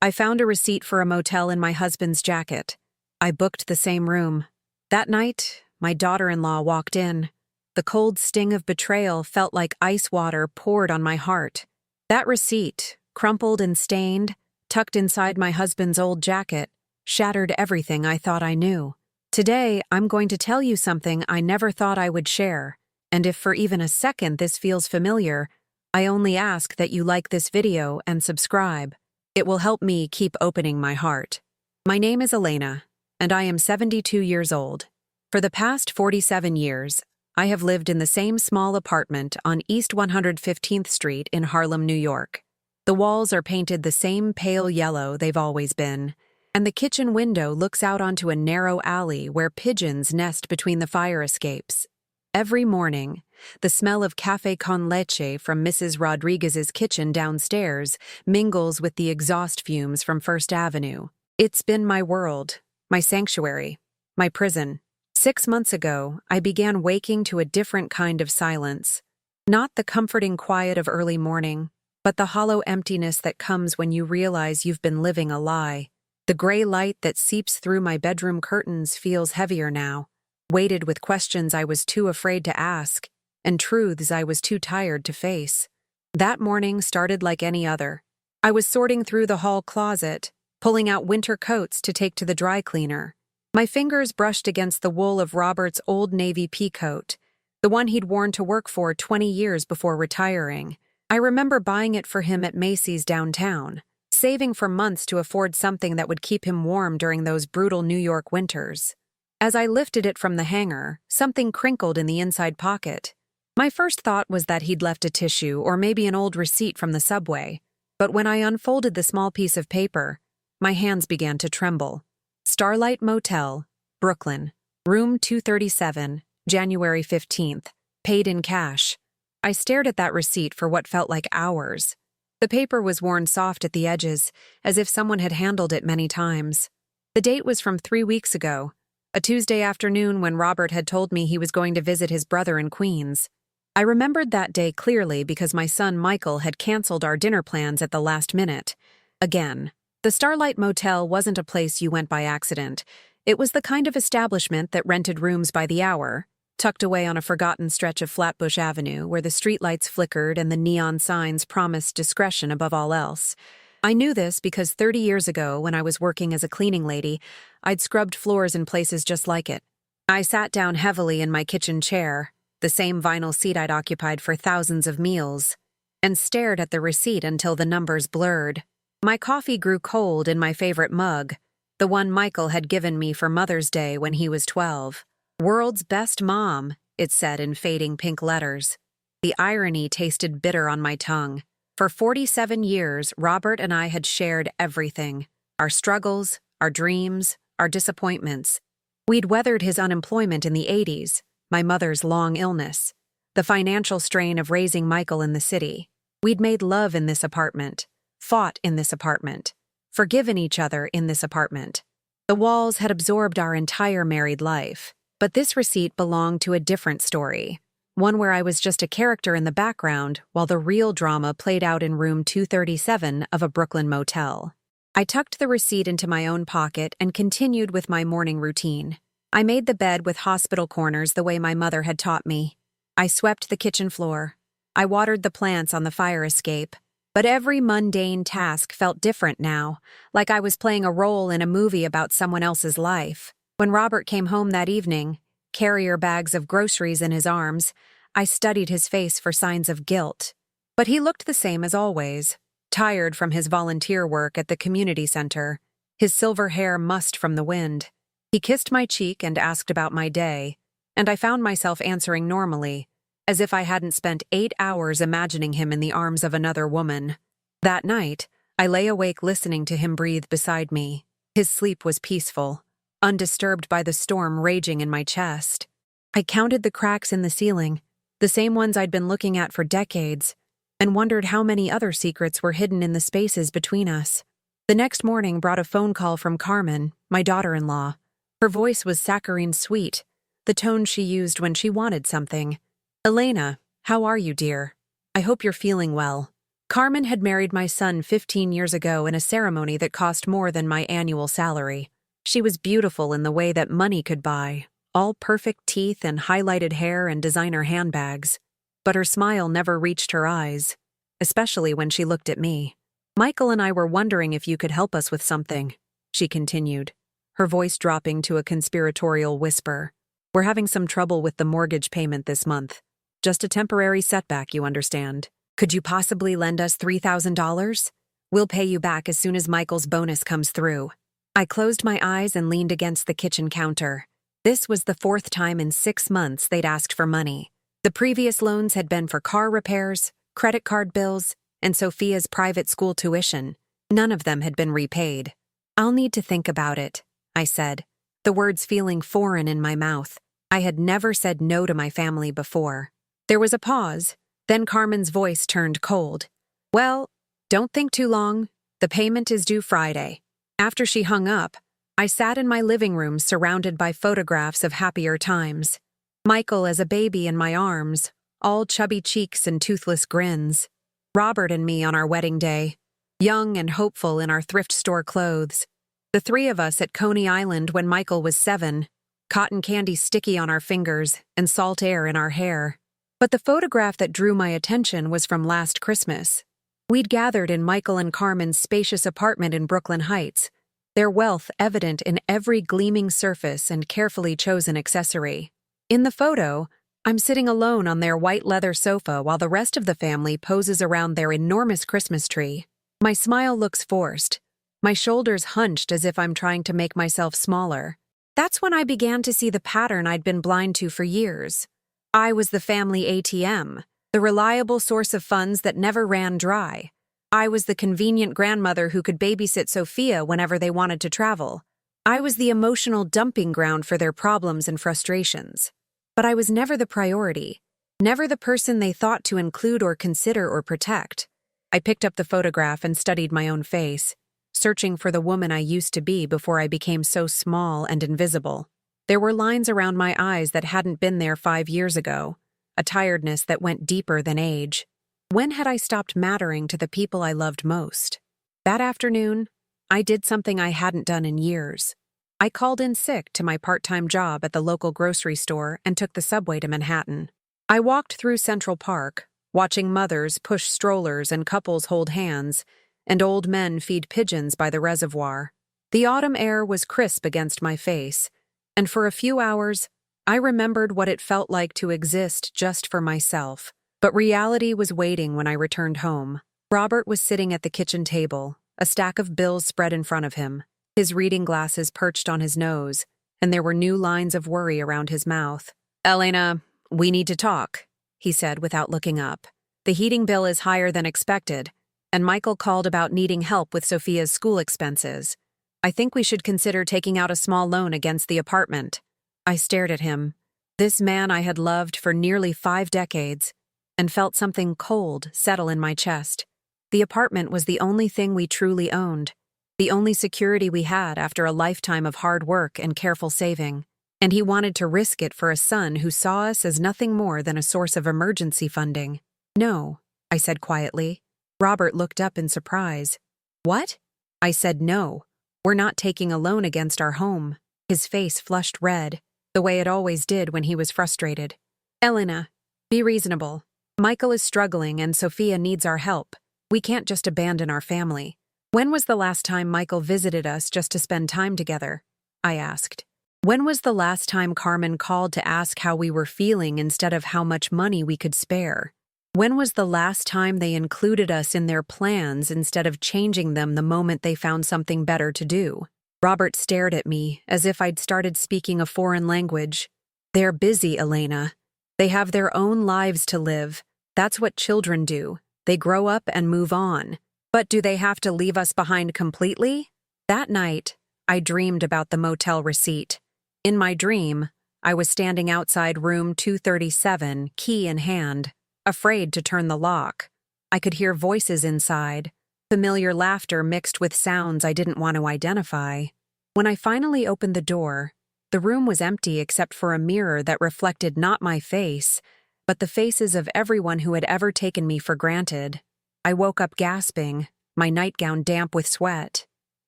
I found a receipt for a motel in my husband's jacket. I booked the same room. That night, my daughter-in-law walked in. The cold sting of betrayal felt like ice water poured on my heart. That receipt, crumpled and stained, tucked inside my husband's old jacket, shattered everything I thought I knew. Today, I'm going to tell you something I never thought I would share, and if for even a second this feels familiar, I only ask that you like this video and subscribe. It will help me keep opening my heart. My name is Elena, and I am 72 years old. For the past 47 years, I have lived in the same small apartment on East 115th Street in Harlem, New York. The walls are painted the same pale yellow they've always been, and the kitchen window looks out onto a narrow alley where pigeons nest between the fire escapes. Every morning, the smell of café con leche from Mrs. Rodriguez's kitchen downstairs mingles with the exhaust fumes from First Avenue. It's been my world, my sanctuary, my prison. 6 months ago, I began waking to a different kind of silence. Not the comforting quiet of early morning, but the hollow emptiness that comes when you realize you've been living a lie. The gray light that seeps through my bedroom curtains feels heavier now, weighted with questions I was too afraid to ask, and truths I was too tired to face. That morning started like any other. I was sorting through the hall closet, pulling out winter coats to take to the dry cleaner. My fingers brushed against the wool of Robert's old navy pea coat, the one he'd worn to work for 20 years before retiring. I remember buying it for him at Macy's downtown, saving for months to afford something that would keep him warm during those brutal New York winters. As I lifted it from the hanger, something crinkled in the inside pocket. My first thought was that he'd left a tissue or maybe an old receipt from the subway, but when I unfolded the small piece of paper, my hands began to tremble. Starlight Motel, Brooklyn, room 237, January 15th, paid in cash. I stared at that receipt for what felt like hours. The paper was worn soft at the edges, as if someone had handled it many times. The date was from 3 weeks ago, a Tuesday afternoon when Robert had told me he was going to visit his brother in Queens. I remembered that day clearly because my son Michael had canceled our dinner plans at the last minute. Again, the Starlight Motel wasn't a place you went by accident. It was the kind of establishment that rented rooms by the hour, tucked away on a forgotten stretch of Flatbush Avenue where the streetlights flickered and the neon signs promised discretion above all else. I knew this because 30 years ago, when I was working as a cleaning lady, I'd scrubbed floors in places just like it. I sat down heavily in my kitchen chair, the same vinyl seat I'd occupied for thousands of meals, and stared at the receipt until the numbers blurred. My coffee grew cold in my favorite mug, the one Michael had given me for Mother's Day when he was 12. "World's best mom," it said in fading pink letters. The irony tasted bitter on my tongue. For 47 years, Robert and I had shared everything. Our struggles, our dreams, our disappointments. We'd weathered his unemployment in the 80s, my mother's long illness, the financial strain of raising Michael in the city. We'd made love in this apartment, fought in this apartment, forgiven each other in this apartment. The walls had absorbed our entire married life. But this receipt belonged to a different story, one where I was just a character in the background while the real drama played out in room 237 of a Brooklyn motel. I tucked the receipt into my own pocket and continued with my morning routine. I made the bed with hospital corners the way my mother had taught me. I swept the kitchen floor. I watered the plants on the fire escape. But every mundane task felt different now, like I was playing a role in a movie about someone else's life. When Robert came home that evening, carrier bags of groceries in his arms, I studied his face for signs of guilt. But he looked the same as always, tired from his volunteer work at the community center, his silver hair mussed from the wind. He kissed my cheek and asked about my day, and I found myself answering normally, as if I hadn't spent 8 hours imagining him in the arms of another woman. That night, I lay awake listening to him breathe beside me. His sleep was peaceful, undisturbed by the storm raging in my chest. I counted the cracks in the ceiling, the same ones I'd been looking at for decades, and wondered how many other secrets were hidden in the spaces between us. The next morning brought a phone call from Carmen, my daughter-in-law. Her voice was saccharine sweet, the tone she used when she wanted something. "Elena, how are you, dear? I hope you're feeling well. Carmen had married my son 15 years ago in a ceremony that cost more than my annual salary. She was beautiful in the way that money could buy, all perfect teeth and highlighted hair and designer handbags. But her smile never reached her eyes, especially when she looked at me. Michael and I were wondering if you could help us with something, she continued, her voice dropping to a conspiratorial whisper. We're having some trouble with the mortgage payment this month. Just a temporary setback, you understand. Could you possibly lend us $3,000? We'll pay you back as soon as Michael's bonus comes through. I closed my eyes and leaned against the kitchen counter. This was the 4th time in 6 months they'd asked for money. The previous loans had been for car repairs, credit card bills, and Sophia's private school tuition. None of them had been repaid. I'll need to think about it, I said, the words feeling foreign in my mouth. I had never said no to my family before. There was a pause, then Carmen's voice turned cold. Well, don't think too long. The payment is due Friday. After she hung up, I sat in my living room surrounded by photographs of happier times. Michael as a baby in my arms, all chubby cheeks and toothless grins. Robert and me on our wedding day, young and hopeful in our thrift store clothes. The 3 of us at Coney Island when Michael was 7, cotton candy sticky on our fingers and salt air in our hair. But the photograph that drew my attention was from last Christmas. We'd gathered in Michael and Carmen's spacious apartment in Brooklyn Heights, their wealth evident in every gleaming surface and carefully chosen accessory. In the photo, I'm sitting alone on their white leather sofa while the rest of the family poses around their enormous Christmas tree. My smile looks forced, my shoulders hunched as if I'm trying to make myself smaller. That's when I began to see the pattern I'd been blind to for years. I was the family ATM, the reliable source of funds that never ran dry. I was the convenient grandmother who could babysit Sophia whenever they wanted to travel. I was the emotional dumping ground for their problems and frustrations. But I was never the priority, never the person they thought to include or consider or protect. I picked up the photograph and studied my own face, searching for the woman I used to be before I became so small and invisible. There were lines around my eyes that hadn't been there 5 years ago, a tiredness that went deeper than age. When had I stopped mattering to the people I loved most? That afternoon, I did something I hadn't done in years. I called in sick to my part-time job at the local grocery store and took the subway to Manhattan. I walked through Central Park, watching mothers push strollers and couples hold hands, and old men feed pigeons by the reservoir. The autumn air was crisp against my face, and for a few hours, I remembered what it felt like to exist just for myself. But reality was waiting when I returned home. Robert was sitting at the kitchen table, a stack of bills spread in front of him, his reading glasses perched on his nose, and there were new lines of worry around his mouth. Elena, we need to talk, he said without looking up. The heating bill is higher than expected, and Michael called about needing help with Sophia's school expenses. I think we should consider taking out a small loan against the apartment. I stared at him, this man I had loved for nearly 5 decades, and felt something cold settle in my chest. The apartment was the only thing we truly owned, the only security we had after a lifetime of hard work and careful saving, and he wanted to risk it for a son who saw us as nothing more than a source of emergency funding. No, I said quietly. Robert looked up in surprise. What? I said no. We're not taking a loan against our home. His face flushed red, the way it always did when he was frustrated. Elena, be reasonable. Michael is struggling and Sophia needs our help. We can't just abandon our family. When was the last time Michael visited us just to spend time together? I asked. When was the last time Carmen called to ask how we were feeling instead of how much money we could spare? When was the last time they included us in their plans instead of changing them the moment they found something better to do? Robert stared at me as if I'd started speaking a foreign language. They're busy, Elena. They have their own lives to live. That's what children do. They grow up and move on. But do they have to leave us behind completely? That night, I dreamed about the motel receipt. In my dream, I was standing outside room 237, key in hand, afraid to turn the lock. I could hear voices inside, familiar laughter mixed with sounds I didn't want to identify. When I finally opened the door, the room was empty except for a mirror that reflected not my face, but the faces of everyone who had ever taken me for granted. I woke up gasping, my nightgown damp with sweat.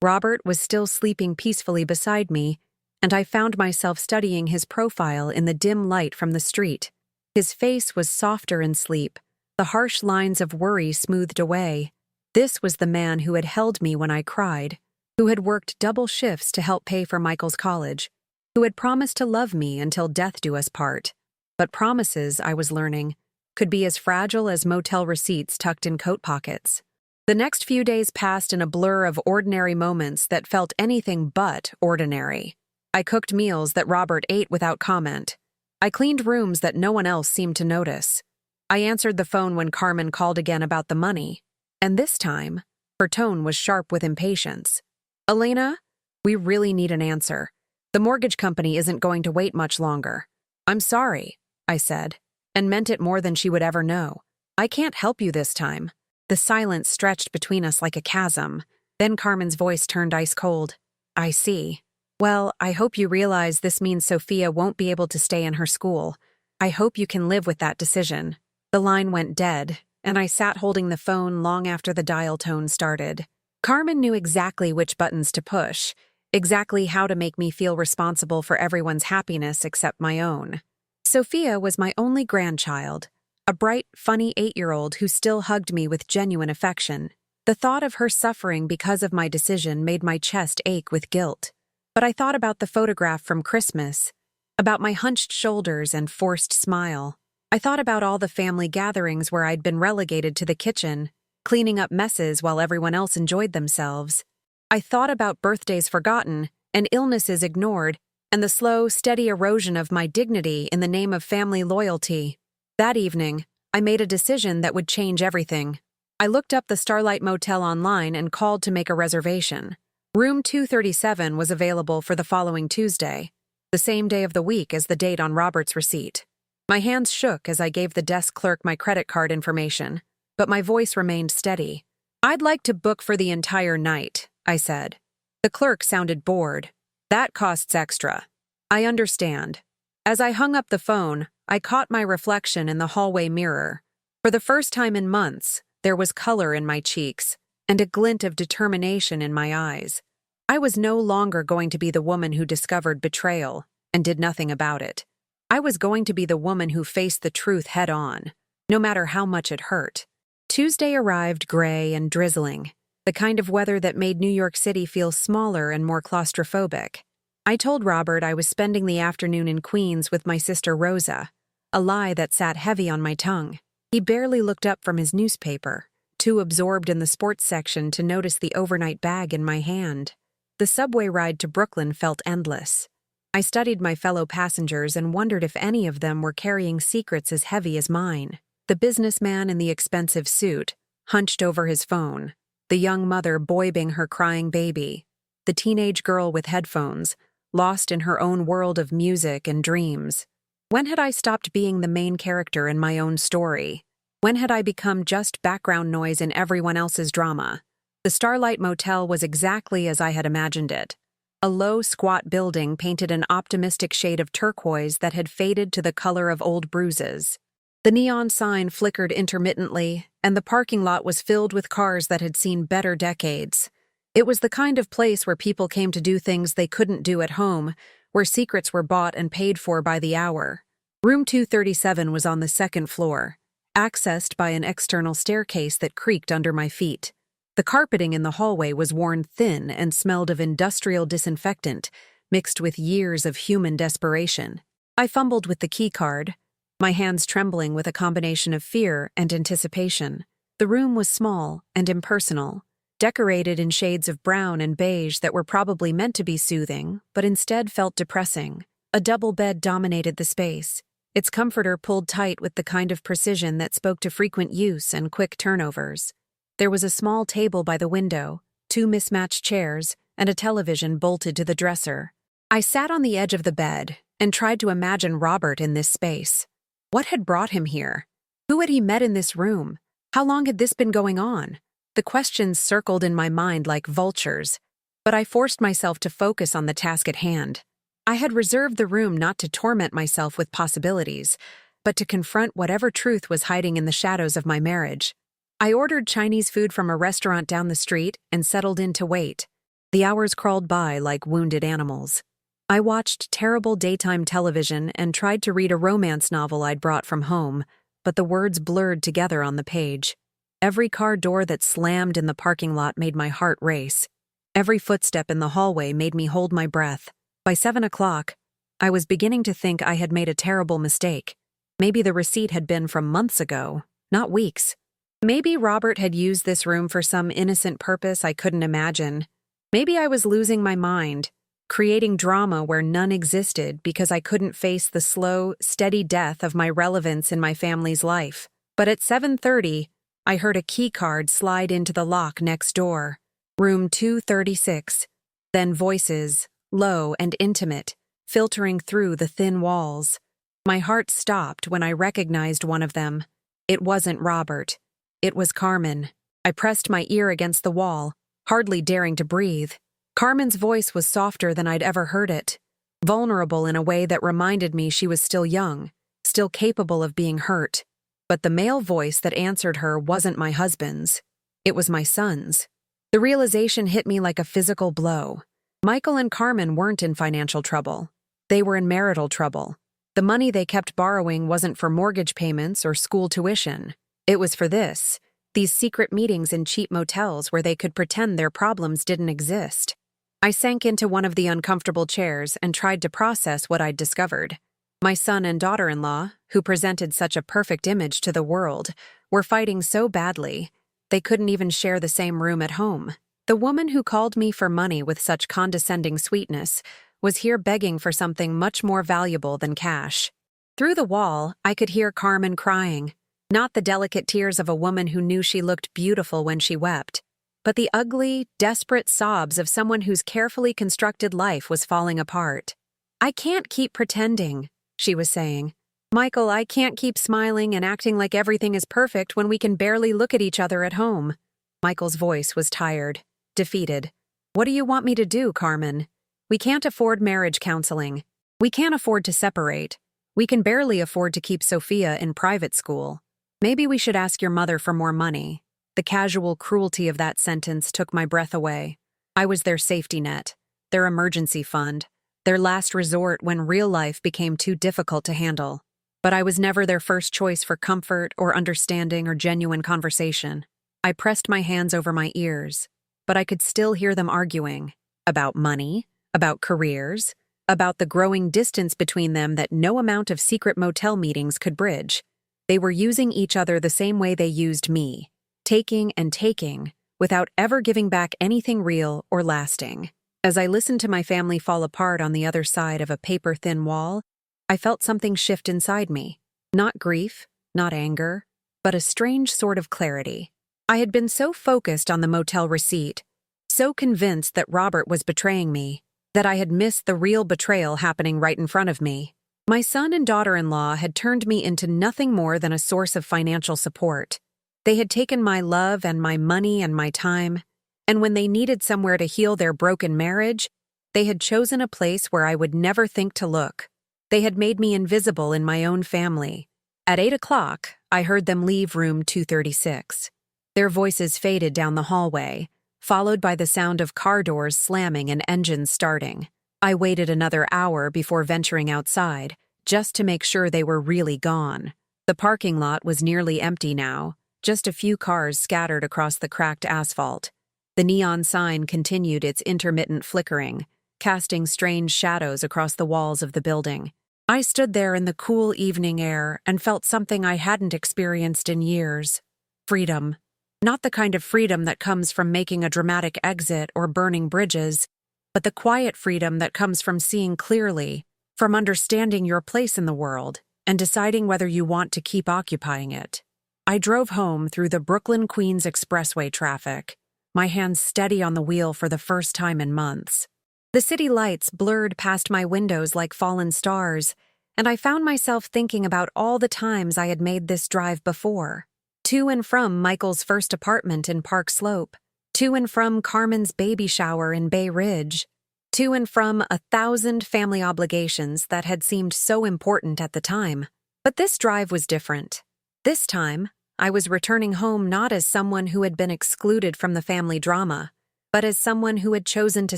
Robert was still sleeping peacefully beside me, and I found myself studying his profile in the dim light from the street. His face was softer in sleep, the harsh lines of worry smoothed away. This was the man who had held me when I cried, who had worked double shifts to help pay for Michael's college, who had promised to love me until death do us part. But promises, I was learning, could be as fragile as motel receipts tucked in coat pockets. The next few days passed in a blur of ordinary moments that felt anything but ordinary. I cooked meals that Robert ate without comment. I cleaned rooms that no one else seemed to notice. I answered the phone when Carmen called again about the money. And this time, her tone was sharp with impatience. "Elena, we really need an answer. The mortgage company isn't going to wait much longer." "I'm sorry," I said, and meant it more than she would ever know. "I can't help you this time." The silence stretched between us like a chasm. Then Carmen's voice turned ice cold. "I see. Well, I hope you realize this means Sophia won't be able to stay in her school. I hope you can live with that decision." The line went dead, and I sat holding the phone long after the dial tone started. Carmen knew exactly which buttons to push, exactly how to make me feel responsible for everyone's happiness except my own. Sophia was my only grandchild, a bright, funny 8-year-old who still hugged me with genuine affection. The thought of her suffering because of my decision made my chest ache with guilt. But I thought about the photograph from Christmas, about my hunched shoulders and forced smile. I thought about all the family gatherings where I'd been relegated to the kitchen, cleaning up messes while everyone else enjoyed themselves. I thought about birthdays forgotten and illnesses ignored, and the slow, steady erosion of my dignity in the name of family loyalty. That evening, I made a decision that would change everything. I looked up the Starlight Motel online and called to make a reservation. Room 237 was available for the following Tuesday, the same day of the week as the date on Robert's receipt. My hands shook as I gave the desk clerk my credit card information, but my voice remained steady. "I'd like to book for the entire night," I said. The clerk sounded bored. "That costs extra." "I understand." As I hung up the phone, I caught my reflection in the hallway mirror. For the first time in months, there was color in my cheeks and a glint of determination in my eyes. I was no longer going to be the woman who discovered betrayal and did nothing about it. I was going to be the woman who faced the truth head-on, no matter how much it hurt. Tuesday arrived gray and drizzling, the kind of weather that made New York City feel smaller and more claustrophobic. I told Robert I was spending the afternoon in Queens with my sister Rosa, a lie that sat heavy on my tongue. He barely looked up from his newspaper, too absorbed in the sports section to notice the overnight bag in my hand. The subway ride to Brooklyn felt endless. I studied my fellow passengers and wondered if any of them were carrying secrets as heavy as mine. The businessman in the expensive suit, hunched over his phone, the young mother boibing her crying baby, the teenage girl with headphones, lost in her own world of music and dreams. When had I stopped being the main character in my own story? When had I become just background noise in everyone else's drama? The Starlight Motel was exactly as I had imagined it. A low, squat building painted an optimistic shade of turquoise that had faded to the color of old bruises. The neon sign flickered intermittently, and the parking lot was filled with cars that had seen better decades. It was the kind of place where people came to do things they couldn't do at home, where secrets were bought and paid for by the hour. Room 237 was on the second floor, accessed by an external staircase that creaked under my feet. The carpeting in the hallway was worn thin and smelled of industrial disinfectant, mixed with years of human desperation. I fumbled with the key card, my hands trembling with a combination of fear and anticipation. The room was small and impersonal, decorated in shades of brown and beige that were probably meant to be soothing, but instead felt depressing. A double bed dominated the space, its comforter pulled tight with the kind of precision that spoke to frequent use and quick turnovers. There was a small table by the window, 2 mismatched chairs, and a television bolted to the dresser. I sat on the edge of the bed and tried to imagine Robert in this space. What had brought him here? Who had he met in this room? How long had this been going on? The questions circled in my mind like vultures, but I forced myself to focus on the task at hand. I had reserved the room not to torment myself with possibilities, but to confront whatever truth was hiding in the shadows of my marriage. I ordered Chinese food from a restaurant down the street and settled in to wait. The hours crawled by like wounded animals. I watched terrible daytime television and tried to read a romance novel I'd brought from home, but the words blurred together on the page. Every car door that slammed in the parking lot made my heart race. Every footstep in the hallway made me hold my breath. By 7 o'clock, I was beginning to think I had made a terrible mistake. Maybe the receipt had been from months ago, not weeks. Maybe Robert had used this room for some innocent purpose I couldn't imagine. Maybe I was losing my mind, creating drama where none existed because I couldn't face the slow, steady death of my relevance in my family's life. But at 7:30, I heard a keycard slide into the lock next door. Room 236. Then voices, low and intimate, filtering through the thin walls. My heart stopped when I recognized one of them. It wasn't Robert. It was Carmen. I pressed my ear against the wall, hardly daring to breathe. Carmen's voice was softer than I'd ever heard it, vulnerable in a way that reminded me she was still young, still capable of being hurt. But the male voice that answered her wasn't my husband's. It was my son's. The realization hit me like a physical blow. Michael and Carmen weren't in financial trouble. They were in marital trouble. The money they kept borrowing wasn't for mortgage payments or school tuition. It was for these secret meetings in cheap motels where they could pretend their problems didn't exist. I sank into one of the uncomfortable chairs and tried to process what I'd discovered. My son and daughter-in-law, who presented such a perfect image to the world, were fighting so badly, they couldn't even share the same room at home. The woman who called me for money with such condescending sweetness was here begging for something much more valuable than cash. Through the wall, I could hear Carmen crying, not the delicate tears of a woman who knew she looked beautiful when she wept, but the ugly, desperate sobs of someone whose carefully constructed life was falling apart. "I can't keep pretending," she was saying. "Michael, I can't keep smiling and acting like everything is perfect when we can barely look at each other at home." Michael's voice was tired, defeated. "What do you want me to do, Carmen? We can't afford marriage counseling. We can't afford to separate. We can barely afford to keep Sophia in private school. Maybe we should ask your mother for more money." The casual cruelty of that sentence took my breath away. I was their safety net, their emergency fund, their last resort when real life became too difficult to handle. But I was never their first choice for comfort or understanding or genuine conversation. I pressed my hands over my ears, but I could still hear them arguing about money, about careers, about the growing distance between them that no amount of secret motel meetings could bridge. They were using each other the same way they used me, taking and taking, without ever giving back anything real or lasting. As I listened to my family fall apart on the other side of a paper-thin wall, I felt something shift inside me. Not grief, not anger, but a strange sort of clarity. I had been so focused on the motel receipt, so convinced that Robert was betraying me, that I had missed the real betrayal happening right in front of me. My son and daughter-in-law had turned me into nothing more than a source of financial support. They had taken my love and my money and my time, and when they needed somewhere to heal their broken marriage, they had chosen a place where I would never think to look. They had made me invisible in my own family. At 8 o'clock, I heard them leave room 236. Their voices faded down the hallway, followed by the sound of car doors slamming and engines starting. I waited another hour before venturing outside, just to make sure they were really gone. The parking lot was nearly empty now, just a few cars scattered across the cracked asphalt. The neon sign continued its intermittent flickering, casting strange shadows across the walls of the building. I stood there in the cool evening air and felt something I hadn't experienced in years. Freedom. Not the kind of freedom that comes from making a dramatic exit or burning bridges, but the quiet freedom that comes from seeing clearly, from understanding your place in the world, and deciding whether you want to keep occupying it. I drove home through the Brooklyn-Queens expressway traffic, my hands steady on the wheel for the first time in months. The city lights blurred past my windows like fallen stars, and I found myself thinking about all the times I had made this drive before. To and from Michael's first apartment in Park Slope, to and from Carmen's baby shower in Bay Ridge, to and from 1,000 family obligations that had seemed so important at the time. But this drive was different. This time, I was returning home not as someone who had been excluded from the family drama, but as someone who had chosen to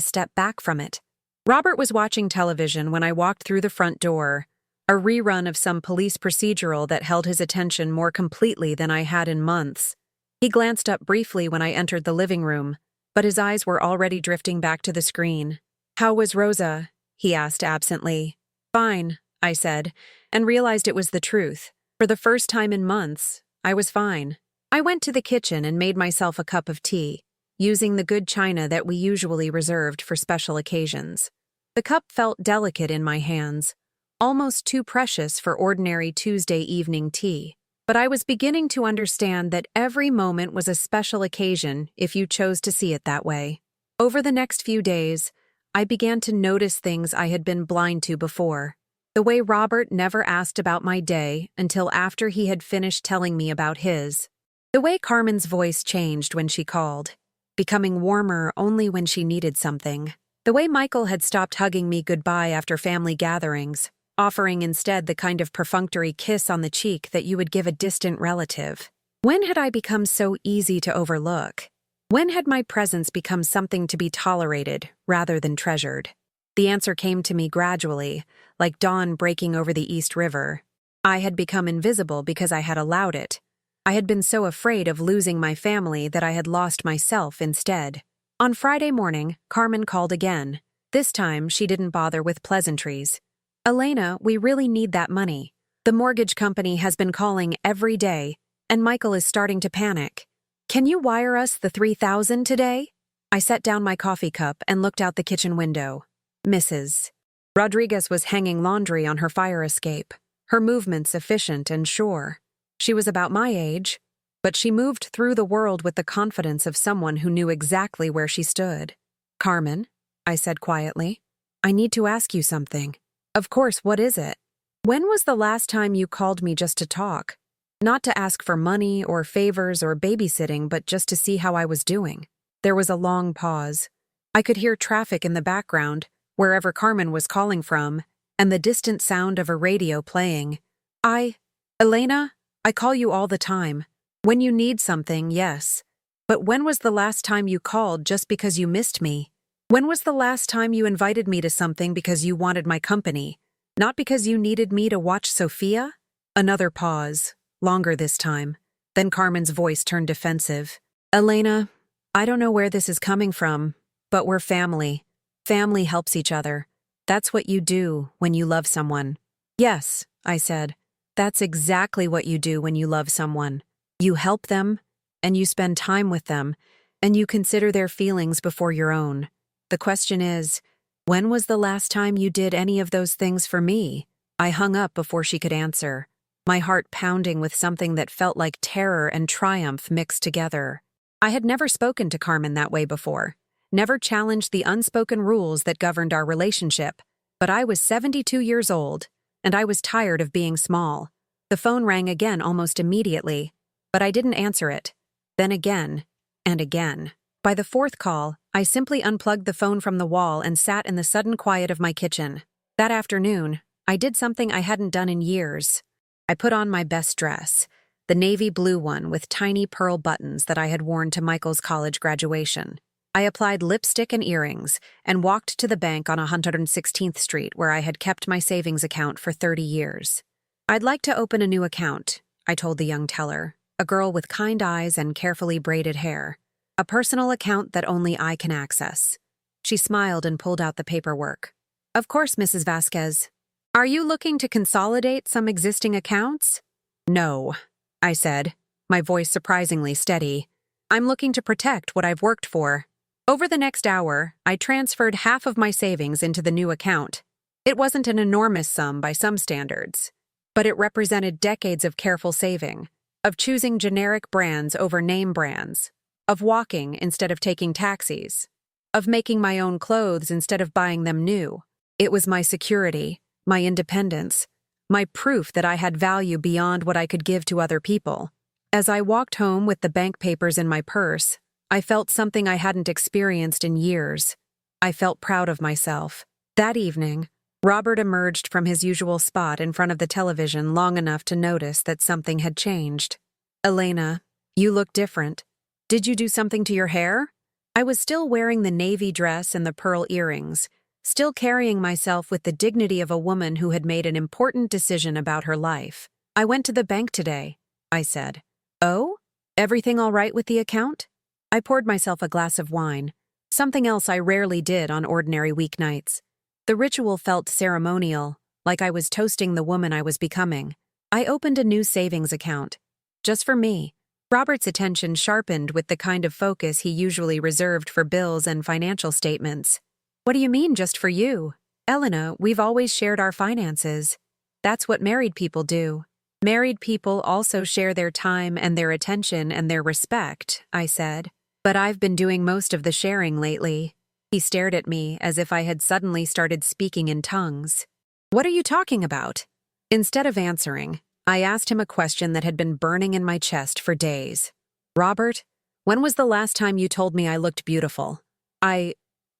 step back from it. Robert was watching television when I walked through the front door, a rerun of some police procedural that held his attention more completely than I had in months. He glanced up briefly when I entered the living room, but his eyes were already drifting back to the screen. "How was Rosa?" he asked absently. "Fine," I said, and realized it was the truth. For the first time in months, I was fine. I went to the kitchen and made myself a cup of tea, using the good china that we usually reserved for special occasions. The cup felt delicate in my hands, almost too precious for ordinary Tuesday evening tea. But I was beginning to understand that every moment was a special occasion if you chose to see it that way. Over the next few days, I began to notice things I had been blind to before. The way Robert never asked about my day until after he had finished telling me about his. The way Carmen's voice changed when she called, becoming warmer only when she needed something. The way Michael had stopped hugging me goodbye after family gatherings, offering instead the kind of perfunctory kiss on the cheek that you would give a distant relative. When had I become so easy to overlook? When had my presence become something to be tolerated rather than treasured? The answer came to me gradually, like dawn breaking over the East River. I had become invisible because I had allowed it. I had been so afraid of losing my family that I had lost myself instead. On Friday morning, Carmen called again. This time, she didn't bother with pleasantries. "Elena, we really need that money. The mortgage company has been calling every day, and Michael is starting to panic. Can you wire us the $3,000 today?" I set down my coffee cup and looked out the kitchen window. Mrs. Rodriguez was hanging laundry on her fire escape, her movements efficient and sure. She was about my age, but she moved through the world with the confidence of someone who knew exactly where she stood. "Carmen," I said quietly, "I need to ask you something." "Of course, what is it?" "When was the last time you called me just to talk? Not to ask for money or favors or babysitting, but just to see how I was doing." There was a long pause. I could hear traffic in the background, wherever Carmen was calling from, and the distant sound of a radio playing. Elena, I call you all the time. When you need something, yes. But when was the last time you called just because you missed me? When was the last time you invited me to something because you wanted my company, not because you needed me to watch Sophia?" Another pause, longer this time. Then Carmen's voice turned defensive. "Elena, I don't know where this is coming from, but we're family. Family helps each other. That's what you do when you love someone." "Yes," I said. "That's exactly what you do when you love someone. You help them, and you spend time with them, and you consider their feelings before your own. The question is, when was the last time you did any of those things for me?" I hung up before she could answer, my heart pounding with something that felt like terror and triumph mixed together. I had never spoken to Carmen that way before, never challenged the unspoken rules that governed our relationship, but I was 72 years old, and I was tired of being small. The phone rang again almost immediately, but I didn't answer it. Then again, and again. By the fourth call, I simply unplugged the phone from the wall and sat in the sudden quiet of my kitchen. That afternoon, I did something I hadn't done in years. I put on my best dress, the navy blue one with tiny pearl buttons that I had worn to Michael's college graduation. I applied lipstick and earrings and walked to the bank on 116th Street where I had kept my savings account for 30 years. "I'd like to open a new account," I told the young teller, a girl with kind eyes and carefully braided hair. "A personal account that only I can access." She smiled and pulled out the paperwork. "Of course, Mrs. Vasquez. Are you looking to consolidate some existing accounts?" "No," I said, my voice surprisingly steady. "I'm looking to protect what I've worked for." Over the next hour, I transferred half of my savings into the new account. It wasn't an enormous sum by some standards, but it represented decades of careful saving, of choosing generic brands over name brands, of walking instead of taking taxis, of making my own clothes instead of buying them new. It was my security, my independence, my proof that I had value beyond what I could give to other people. As I walked home with the bank papers in my purse, I felt something I hadn't experienced in years. I felt proud of myself. That evening, Robert emerged from his usual spot in front of the television long enough to notice that something had changed. Elena, you look different. Did you do something to your hair? I was still wearing the navy dress and the pearl earrings, still carrying myself with the dignity of a woman who had made an important decision about her life. I went to the bank today, I said. Oh? Everything all right with the account? I poured myself a glass of wine, something else I rarely did on ordinary weeknights. The ritual felt ceremonial, like I was toasting the woman I was becoming. I opened a new savings account. Just for me. Robert's attention sharpened with the kind of focus he usually reserved for bills and financial statements. What do you mean, just for you? Elena, we've always shared our finances. That's what married people do. Married people also share their time and their attention and their respect, I said. But I've been doing most of the sharing lately. He stared at me as if I had suddenly started speaking in tongues. What are you talking about? Instead of answering, I asked him a question that had been burning in my chest for days. Robert, when was the last time you told me I looked beautiful?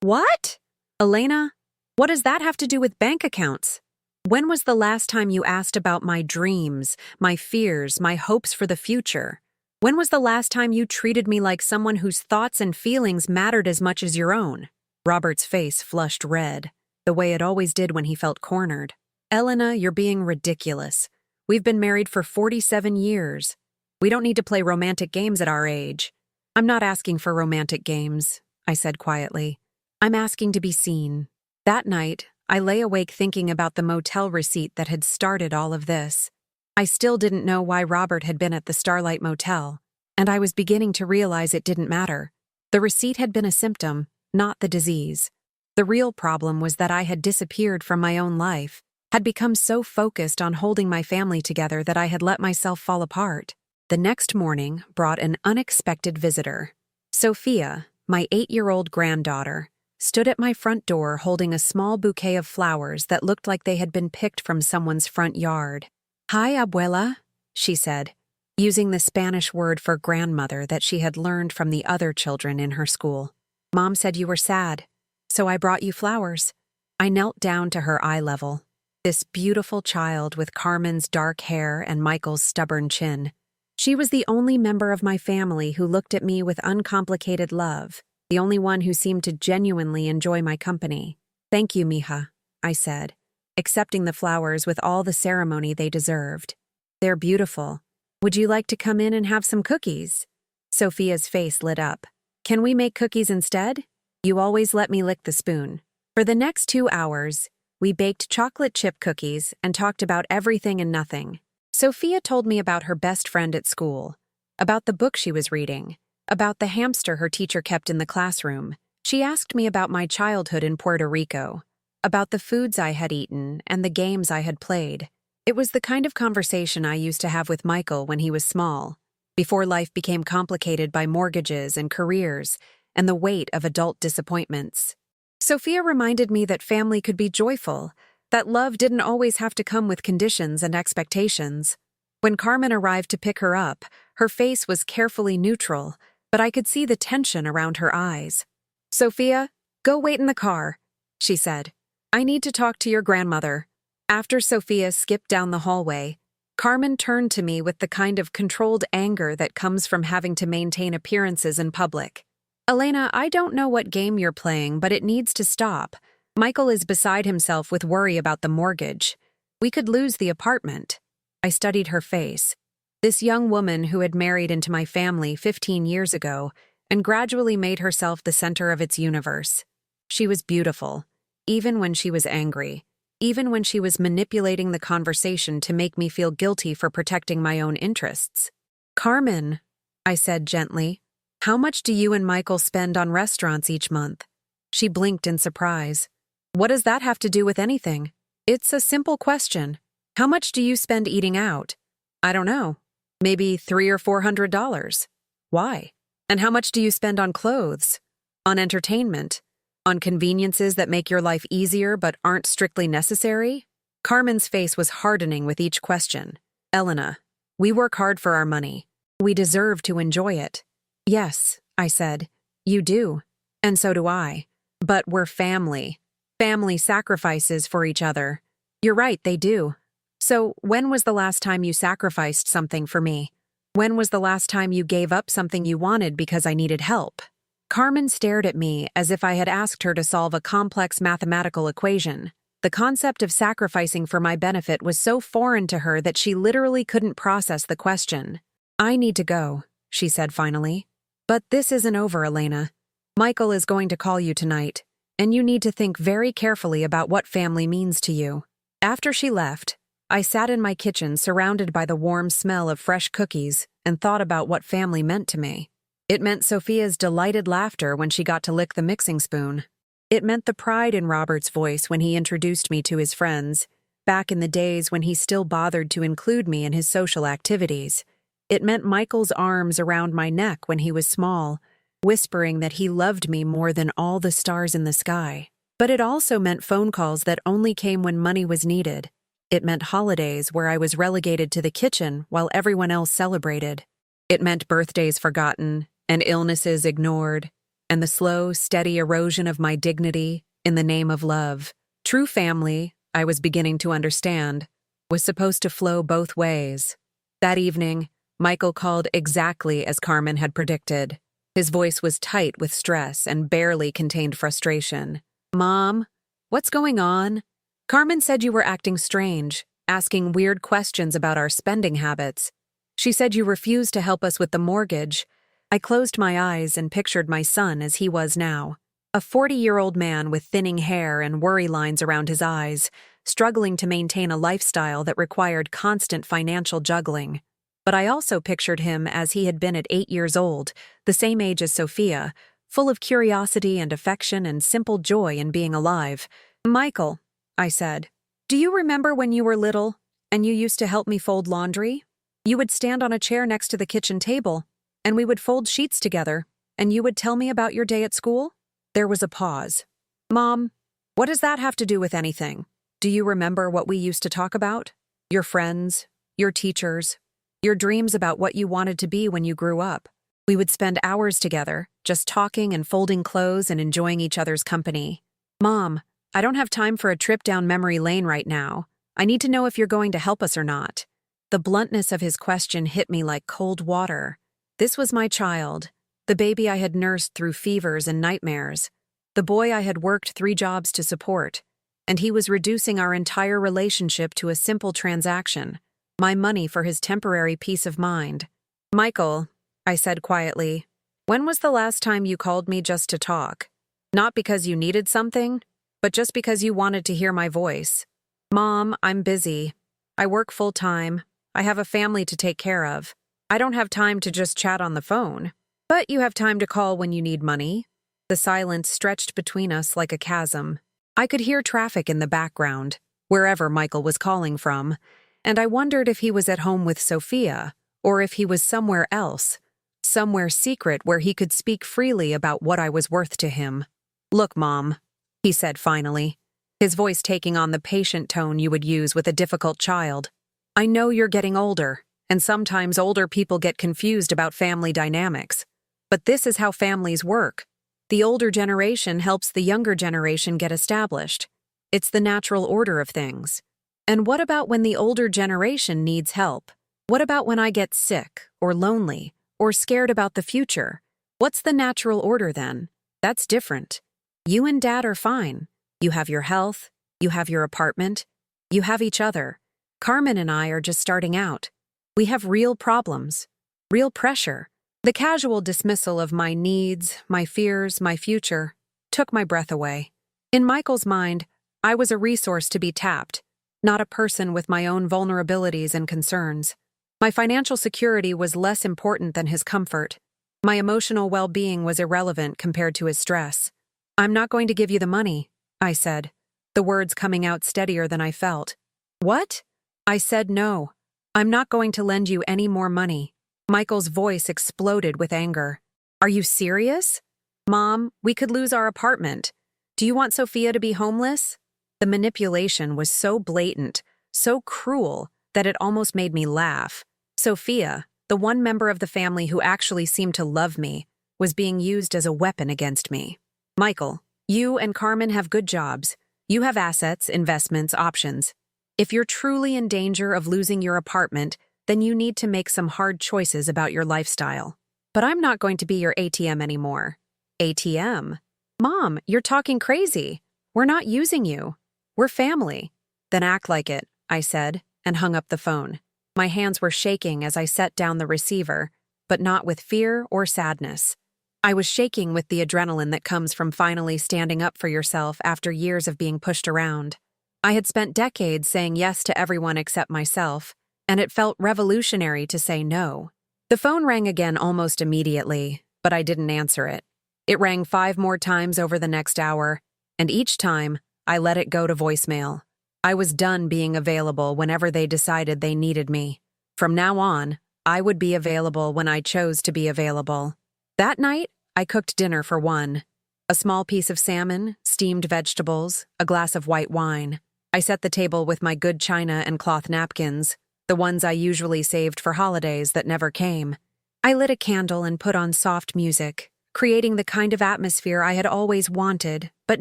What? Elena, what does that have to do with bank accounts? When was the last time you asked about my dreams, my fears, my hopes for the future? When was the last time you treated me like someone whose thoughts and feelings mattered as much as your own? Robert's face flushed red, the way it always did when he felt cornered. Elena, you're being ridiculous. We've been married for 47 years. We don't need to play romantic games at our age. I'm not asking for romantic games, I said quietly. I'm asking to be seen. That night, I lay awake thinking about the motel receipt that had started all of this. I still didn't know why Robert had been at the Starlight Motel, and I was beginning to realize it didn't matter. The receipt had been a symptom, not the disease. The real problem was that I had disappeared from my own life, had become so focused on holding my family together that I had let myself fall apart. The next morning brought an unexpected visitor. Sophia, my 8-year-old granddaughter, stood at my front door holding a small bouquet of flowers that looked like they had been picked from someone's front yard. Hi, abuela, she said, using the Spanish word for grandmother that she had learned from the other children in her school. Mom said you were sad, so I brought you flowers. I knelt down to her eye level. This beautiful child with Carmen's dark hair and Michael's stubborn chin. She was the only member of my family who looked at me with uncomplicated love, the only one who seemed to genuinely enjoy my company. Thank you, mija, I said, accepting the flowers with all the ceremony they deserved. They're beautiful. Would you like to come in and have some cookies? Sophia's face lit up. Can we make cookies instead? You always let me lick the spoon. For the next 2 hours, we baked chocolate chip cookies and talked about everything and nothing. Sophia told me about her best friend at school, about the book she was reading, about the hamster her teacher kept in the classroom. She asked me about my childhood in Puerto Rico, about the foods I had eaten and the games I had played. It was the kind of conversation I used to have with Michael when he was small, before life became complicated by mortgages and careers and the weight of adult disappointments. Sophia reminded me that family could be joyful, that love didn't always have to come with conditions and expectations. When Carmen arrived to pick her up, her face was carefully neutral, but I could see the tension around her eyes. Sophia, go wait in the car, she said. I need to talk to your grandmother. After Sophia skipped down the hallway, Carmen turned to me with the kind of controlled anger that comes from having to maintain appearances in public. Elena, I don't know what game you're playing, but it needs to stop. Michael is beside himself with worry about the mortgage. We could lose the apartment. I studied her face. This young woman who had married into my family 15 years ago and gradually made herself the center of its universe. She was beautiful, even when she was angry, even when she was manipulating the conversation to make me feel guilty for protecting my own interests. Carmen, I said gently, how much do you and Michael spend on restaurants each month? She blinked in surprise. What does that have to do with anything? It's a simple question. How much do you spend eating out? I don't know. Maybe $300 or $400. Why? And how much do you spend on clothes? On entertainment? On conveniences that make your life easier but aren't strictly necessary? Carmen's face was hardening with each question. Elena, we work hard for our money. We deserve to enjoy it. Yes, I said. You do. And so do I. But we're family. Family sacrifices for each other. You're right, they do. So, when was the last time you sacrificed something for me? When was the last time you gave up something you wanted because I needed help? Carmen stared at me as if I had asked her to solve a complex mathematical equation. The concept of sacrificing for my benefit was so foreign to her that she literally couldn't process the question. I need to go, she said finally. But this isn't over, Elena. Michael is going to call you tonight, and you need to think very carefully about what family means to you. After she left, I sat in my kitchen surrounded by the warm smell of fresh cookies and thought about what family meant to me. It meant Sophia's delighted laughter when she got to lick the mixing spoon. It meant the pride in Robert's voice when he introduced me to his friends, back in the days when he still bothered to include me in his social activities. It meant Michael's arms around my neck when he was small, whispering that he loved me more than all the stars in the sky. But it also meant phone calls that only came when money was needed. It meant holidays where I was relegated to the kitchen while everyone else celebrated. It meant birthdays forgotten and illnesses ignored, and the slow, steady erosion of my dignity in the name of love. True family, I was beginning to understand, was supposed to flow both ways. That evening, Michael called exactly as Carmen had predicted. His voice was tight with stress and barely contained frustration. "Mom, what's going on? Carmen said you were acting strange, asking weird questions about our spending habits. She said you refused to help us with the mortgage." I closed my eyes and pictured my son as he was now, a 40-year-old man with thinning hair and worry lines around his eyes, struggling to maintain a lifestyle that required constant financial juggling. But I also pictured him as he had been at 8 years old, the same age as Sophia, full of curiosity and affection and simple joy in being alive. "Michael," I said, "do you remember when you were little and you used to help me fold laundry? You would stand on a chair next to the kitchen table, and we would fold sheets together, and you would tell me about your day at school?" There was a pause. "Mom, what does that have to do with anything? Do you remember what we used to talk about? Your friends, your teachers, your dreams about what you wanted to be when you grew up. We would spend hours together, just talking and folding clothes and enjoying each other's company. Mom, I don't have time for a trip down memory lane right now. I need to know if you're going to help us or not." The bluntness of his question hit me like cold water. This was my child, the baby I had nursed through fevers and nightmares, the boy I had worked 3 jobs to support, and he was reducing our entire relationship to a simple transaction, my money for his temporary peace of mind. "Michael," I said quietly, "when was the last time you called me just to talk? Not because you needed something, but just because you wanted to hear my voice." "Mom, I'm busy. I work full-time. I have a family to take care of. I don't have time to just chat on the phone." "But you have time to call when you need money." The silence stretched between us like a chasm. I could hear traffic in the background, wherever Michael was calling from, and I wondered if he was at home with Sophia, or if he was somewhere else, somewhere secret where he could speak freely about what I was worth to him. "Look, Mom," he said finally, his voice taking on the patient tone you would use with a difficult child. "I know you're getting older, and sometimes older people get confused about family dynamics. But this is how families work. The older generation helps the younger generation get established. It's the natural order of things. And what about when the older generation needs help? What about when I get sick, or lonely, or scared about the future? What's the natural order then? That's different. You and Dad are fine. You have your health, you have your apartment, you have each other. Carmen and I are just starting out. We have real problems, real pressure." The casual dismissal of my needs, my fears, my future, took my breath away. In Michael's mind, I was a resource to be tapped, not a person with my own vulnerabilities and concerns. My financial security was less important than his comfort. My emotional well-being was irrelevant compared to his stress. "I'm not going to give you the money," I said, the words coming out steadier than I felt. "What?" I said no. "I'm not going to lend you any more money." Michael's voice exploded with anger. "Are you serious? Mom, we could lose our apartment. Do you want Sophia to be homeless?" The manipulation was so blatant, so cruel, that it almost made me laugh. Sophia, the one member of the family who actually seemed to love me, was being used as a weapon against me. "Michael, you and Carmen have good jobs. You have assets, investments, options. If you're truly in danger of losing your apartment, then you need to make some hard choices about your lifestyle. But I'm not going to be your ATM anymore. ATM? Mom, you're talking crazy. We're not using you. We're family. Then act like it, I said, and hung up the phone. My hands were shaking as I set down the receiver, but not with fear or sadness. I was shaking with the adrenaline that comes from finally standing up for yourself after years of being pushed around. I had spent decades saying yes to everyone except myself, and it felt revolutionary to say no. The phone rang again almost immediately, but I didn't answer it. It rang 5 more times over the next hour, and each time, I let it go to voicemail. I was done being available whenever they decided they needed me. From now on, I would be available when I chose to be available. That night, I cooked dinner for one. A small piece of salmon, steamed vegetables, a glass of white wine. I set the table with my good china and cloth napkins, the ones I usually saved for holidays that never came. I lit a candle and put on soft music, creating the kind of atmosphere I had always wanted but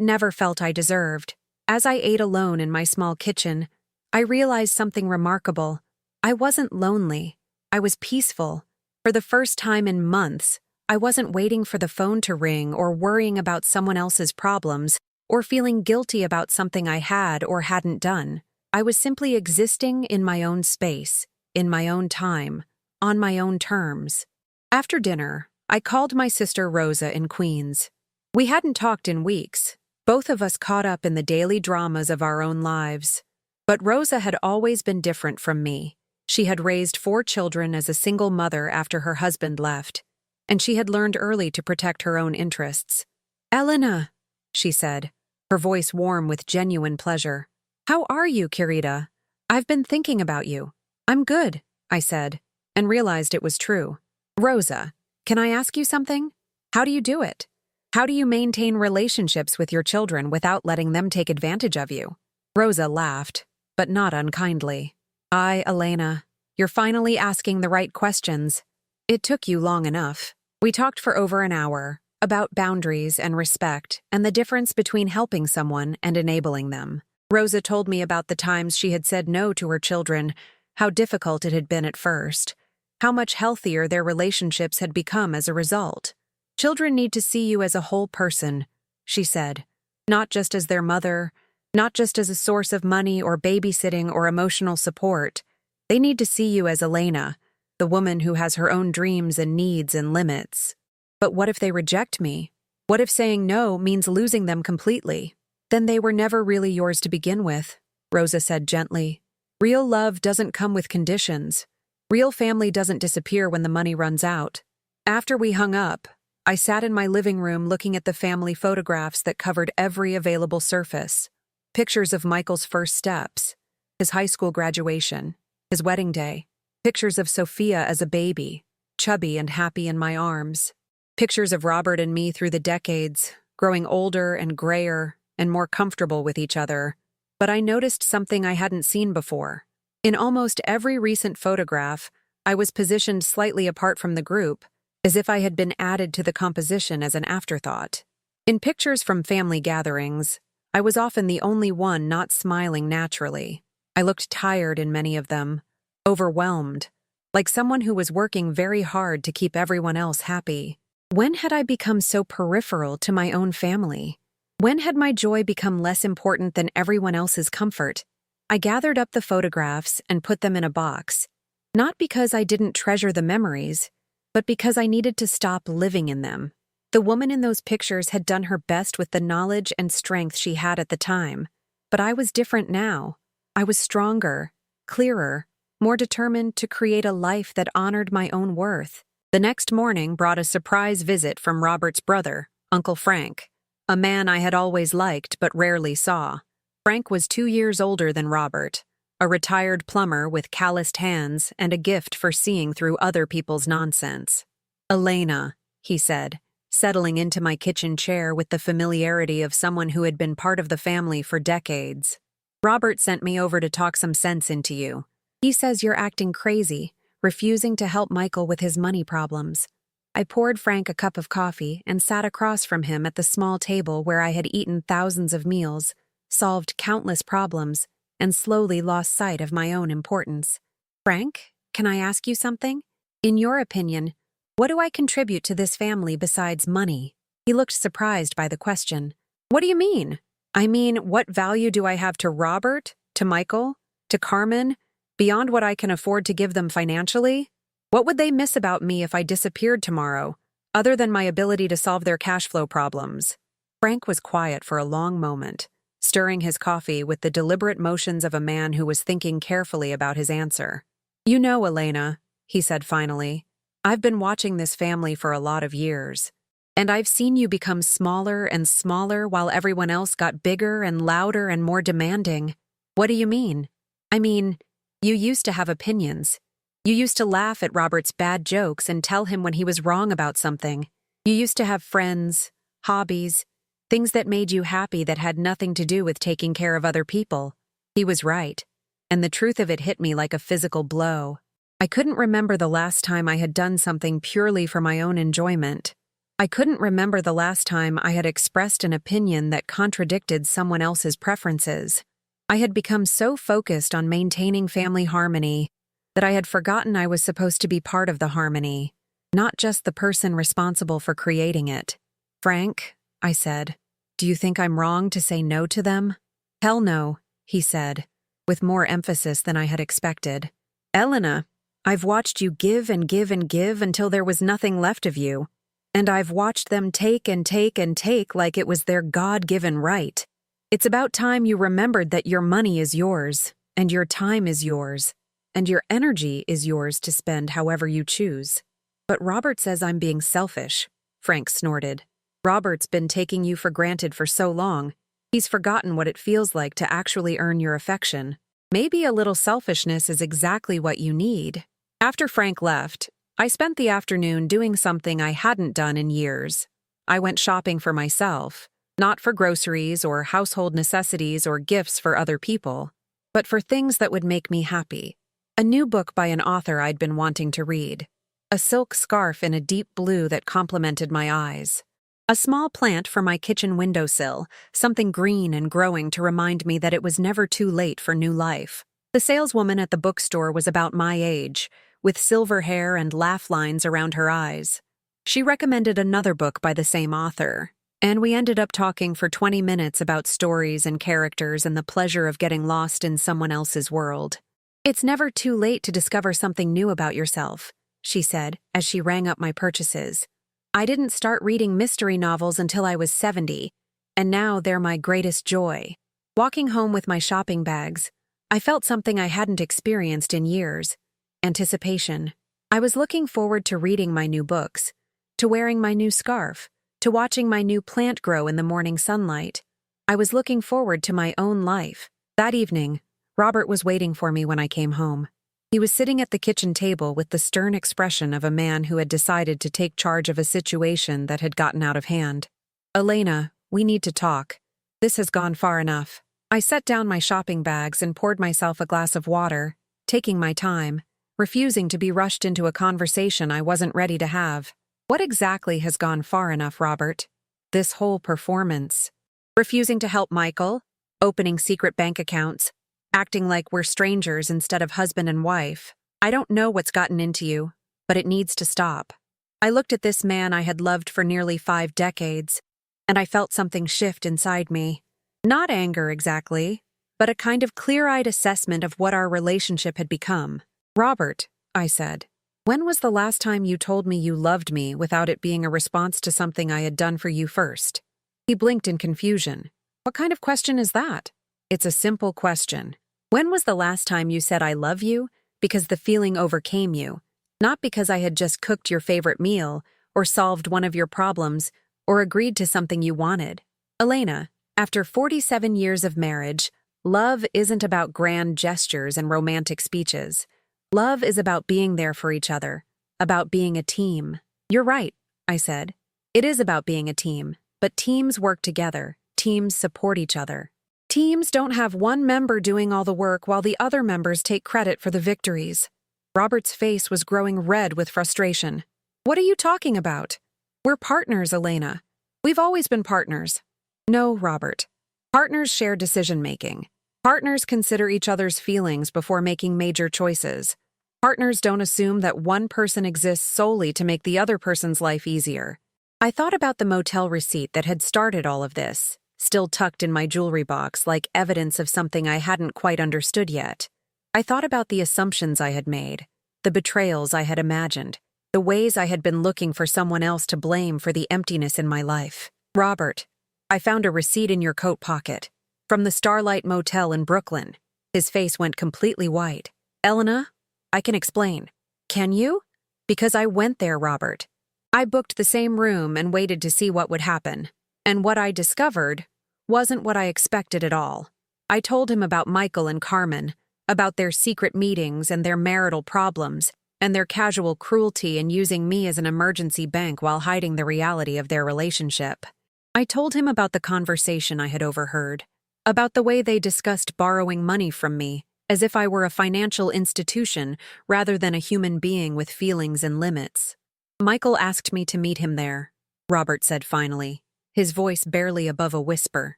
never felt I deserved. As I ate alone in my small kitchen, I realized something remarkable. I wasn't lonely. I was peaceful. For the first time in months, I wasn't waiting for the phone to ring or worrying about someone else's problems or feeling guilty about something I had or hadn't done. I was simply existing in my own space, in my own time, on my own terms. After dinner, I called my sister Rosa in Queens. We hadn't talked in weeks, both of us caught up in the daily dramas of our own lives. But Rosa had always been different from me. She had raised 4 children as a single mother after her husband left, and she had learned early to protect her own interests. "Elena," she said, her voice warm with genuine pleasure. "How are you, Kirita? I've been thinking about you." "I'm good," I said, and realized it was true. "Rosa, can I ask you something? How do you do it? How do you maintain relationships with your children without letting them take advantage of you?" Rosa laughed, but not unkindly. Elena, you're finally asking the right questions. It took you long enough." We talked for over an hour, about boundaries and respect and the difference between helping someone and enabling them. Rosa told me about the times she had said no to her children, how difficult it had been at first, how much healthier their relationships had become as a result. "Children need to see you as a whole person," she said, "not just as their mother, not just as a source of money or babysitting or emotional support. They need to see you as Elena, the woman who has her own dreams and needs and limits." "But what if they reject me? What if saying no means losing them completely?" "Then they were never really yours to begin with," Rosa said gently. "Real love doesn't come with conditions. Real family doesn't disappear when the money runs out." After we hung up, I sat in my living room looking at the family photographs that covered every available surface. Pictures of Michael's first steps, his high school graduation, his wedding day. Pictures of Sophia as a baby, chubby and happy in my arms. Pictures of Robert and me through the decades, growing older and grayer and more comfortable with each other. But I noticed something I hadn't seen before. In almost every recent photograph, I was positioned slightly apart from the group, as if I had been added to the composition as an afterthought. In pictures from family gatherings, I was often the only one not smiling naturally. I looked tired in many of them, overwhelmed, like someone who was working very hard to keep everyone else happy. When had I become so peripheral to my own family? When had my joy become less important than everyone else's comfort? I gathered up the photographs and put them in a box, not because I didn't treasure the memories, but because I needed to stop living in them. The woman in those pictures had done her best with the knowledge and strength she had at the time, but I was different now. I was stronger, clearer, more determined to create a life that honored my own worth. The next morning brought a surprise visit from Robert's brother, Uncle Frank, a man I had always liked but rarely saw. Frank was 2 years older than Robert, a retired plumber with calloused hands and a gift for seeing through other people's nonsense. "Elena," he said, settling into my kitchen chair with the familiarity of someone who had been part of the family for decades. "Robert sent me over to talk some sense into you. He says you're acting crazy, refusing to help Michael with his money problems." I poured Frank a cup of coffee and sat across from him at the small table where I had eaten thousands of meals, solved countless problems, and slowly lost sight of my own importance. "Frank, can I ask you something? In your opinion, what do I contribute to this family besides money? He looked surprised by the question. What do you mean? I mean, what value do I have to Robert, to Michael, to Carmen, beyond what I can afford to give them financially? What would they miss about me if I disappeared tomorrow, other than my ability to solve their cash flow problems? Frank was quiet for a long moment, stirring his coffee with the deliberate motions of a man who was thinking carefully about his answer. You know, Elena, he said finally, I've been watching this family for a lot of years, and I've seen you become smaller and smaller while everyone else got bigger and louder and more demanding. What do you mean? I mean, you used to have opinions. You used to laugh at Robert's bad jokes and tell him when he was wrong about something. You used to have friends, hobbies, things that made you happy that had nothing to do with taking care of other people. He was right, and the truth of it hit me like a physical blow. I couldn't remember the last time I had done something purely for my own enjoyment. I couldn't remember the last time I had expressed an opinion that contradicted someone else's preferences. I had become so focused on maintaining family harmony that I had forgotten I was supposed to be part of the harmony, not just the person responsible for creating it. Frank, I said, do you think I'm wrong to say no to them? Hell no, he said, with more emphasis than I had expected. Elena, I've watched you give and give and give until there was nothing left of you, and I've watched them take and take and take like it was their God-given right. It's about time you remembered that your money is yours, and your time is yours, and your energy is yours to spend however you choose. But Robert says I'm being selfish, Frank snorted. Robert's been taking you for granted for so long, he's forgotten what it feels like to actually earn your affection. Maybe a little selfishness is exactly what you need. After Frank left, I spent the afternoon doing something I hadn't done in years. I went shopping for myself, not for groceries or household necessities or gifts for other people, but for things that would make me happy. A new book by an author I'd been wanting to read. A silk scarf in a deep blue that complemented my eyes. A small plant for my kitchen windowsill, something green and growing to remind me that it was never too late for new life. The saleswoman at the bookstore was about my age, with silver hair and laugh lines around her eyes. She recommended another book by the same author, and we ended up talking for 20 minutes about stories and characters and the pleasure of getting lost in someone else's world. It's never too late to discover something new about yourself, she said as she rang up my purchases. I didn't start reading mystery novels until I was 70, and now they're my greatest joy. Walking home with my shopping bags, I felt something I hadn't experienced in years. Anticipation. I was looking forward to reading my new books, to wearing my new scarf, to watching my new plant grow in the morning sunlight. I was looking forward to my own life. That evening, Robert was waiting for me when I came home. He was sitting at the kitchen table with the stern expression of a man who had decided to take charge of a situation that had gotten out of hand. Elena, we need to talk. This has gone far enough. I set down my shopping bags and poured myself a glass of water, taking my time, refusing to be rushed into a conversation I wasn't ready to have. What exactly has gone far enough, Robert? This whole performance. Refusing to help Michael, opening secret bank accounts, acting like we're strangers instead of husband and wife. I don't know what's gotten into you, but it needs to stop. I looked at this man I had loved for nearly 5 decades, and I felt something shift inside me. Not anger exactly, but a kind of clear-eyed assessment of what our relationship had become. Robert, I said, when was the last time you told me you loved me without it being a response to something I had done for you first? He blinked in confusion. What kind of question is that? It's a simple question. When was the last time you said I love you because the feeling overcame you, not because I had just cooked your favorite meal or solved one of your problems or agreed to something you wanted? Elena, after 47 years of marriage, love isn't about grand gestures and romantic speeches. Love is about being there for each other, about being a team. You're right, I said. It is about being a team, but teams work together. Teams support each other. Teams don't have one member doing all the work while the other members take credit for the victories. Robert's face was growing red with frustration. What are you talking about? We're partners, Elena. We've always been partners. No, Robert. Partners share decision-making. Partners consider each other's feelings before making major choices. Partners don't assume that one person exists solely to make the other person's life easier. I thought about the motel receipt that had started all of this, still tucked in my jewelry box like evidence of something I hadn't quite understood yet. I thought about the assumptions I had made, the betrayals I had imagined, the ways I had been looking for someone else to blame for the emptiness in my life. Robert, I found a receipt in your coat pocket. From the Starlight Motel in Brooklyn. His face went completely white. Elena, I can explain. Can you? Because I went there, Robert. I booked the same room and waited to see what would happen. And what I discovered wasn't what I expected at all. I told him about Michael and Carmen, about their secret meetings and their marital problems, and their casual cruelty in using me as an emergency bank while hiding the reality of their relationship. I told him about the conversation I had overheard, about the way they discussed borrowing money from me, as if I were a financial institution rather than a human being with feelings and limits. Michael asked me to meet him there, Robert said finally, his voice barely above a whisper.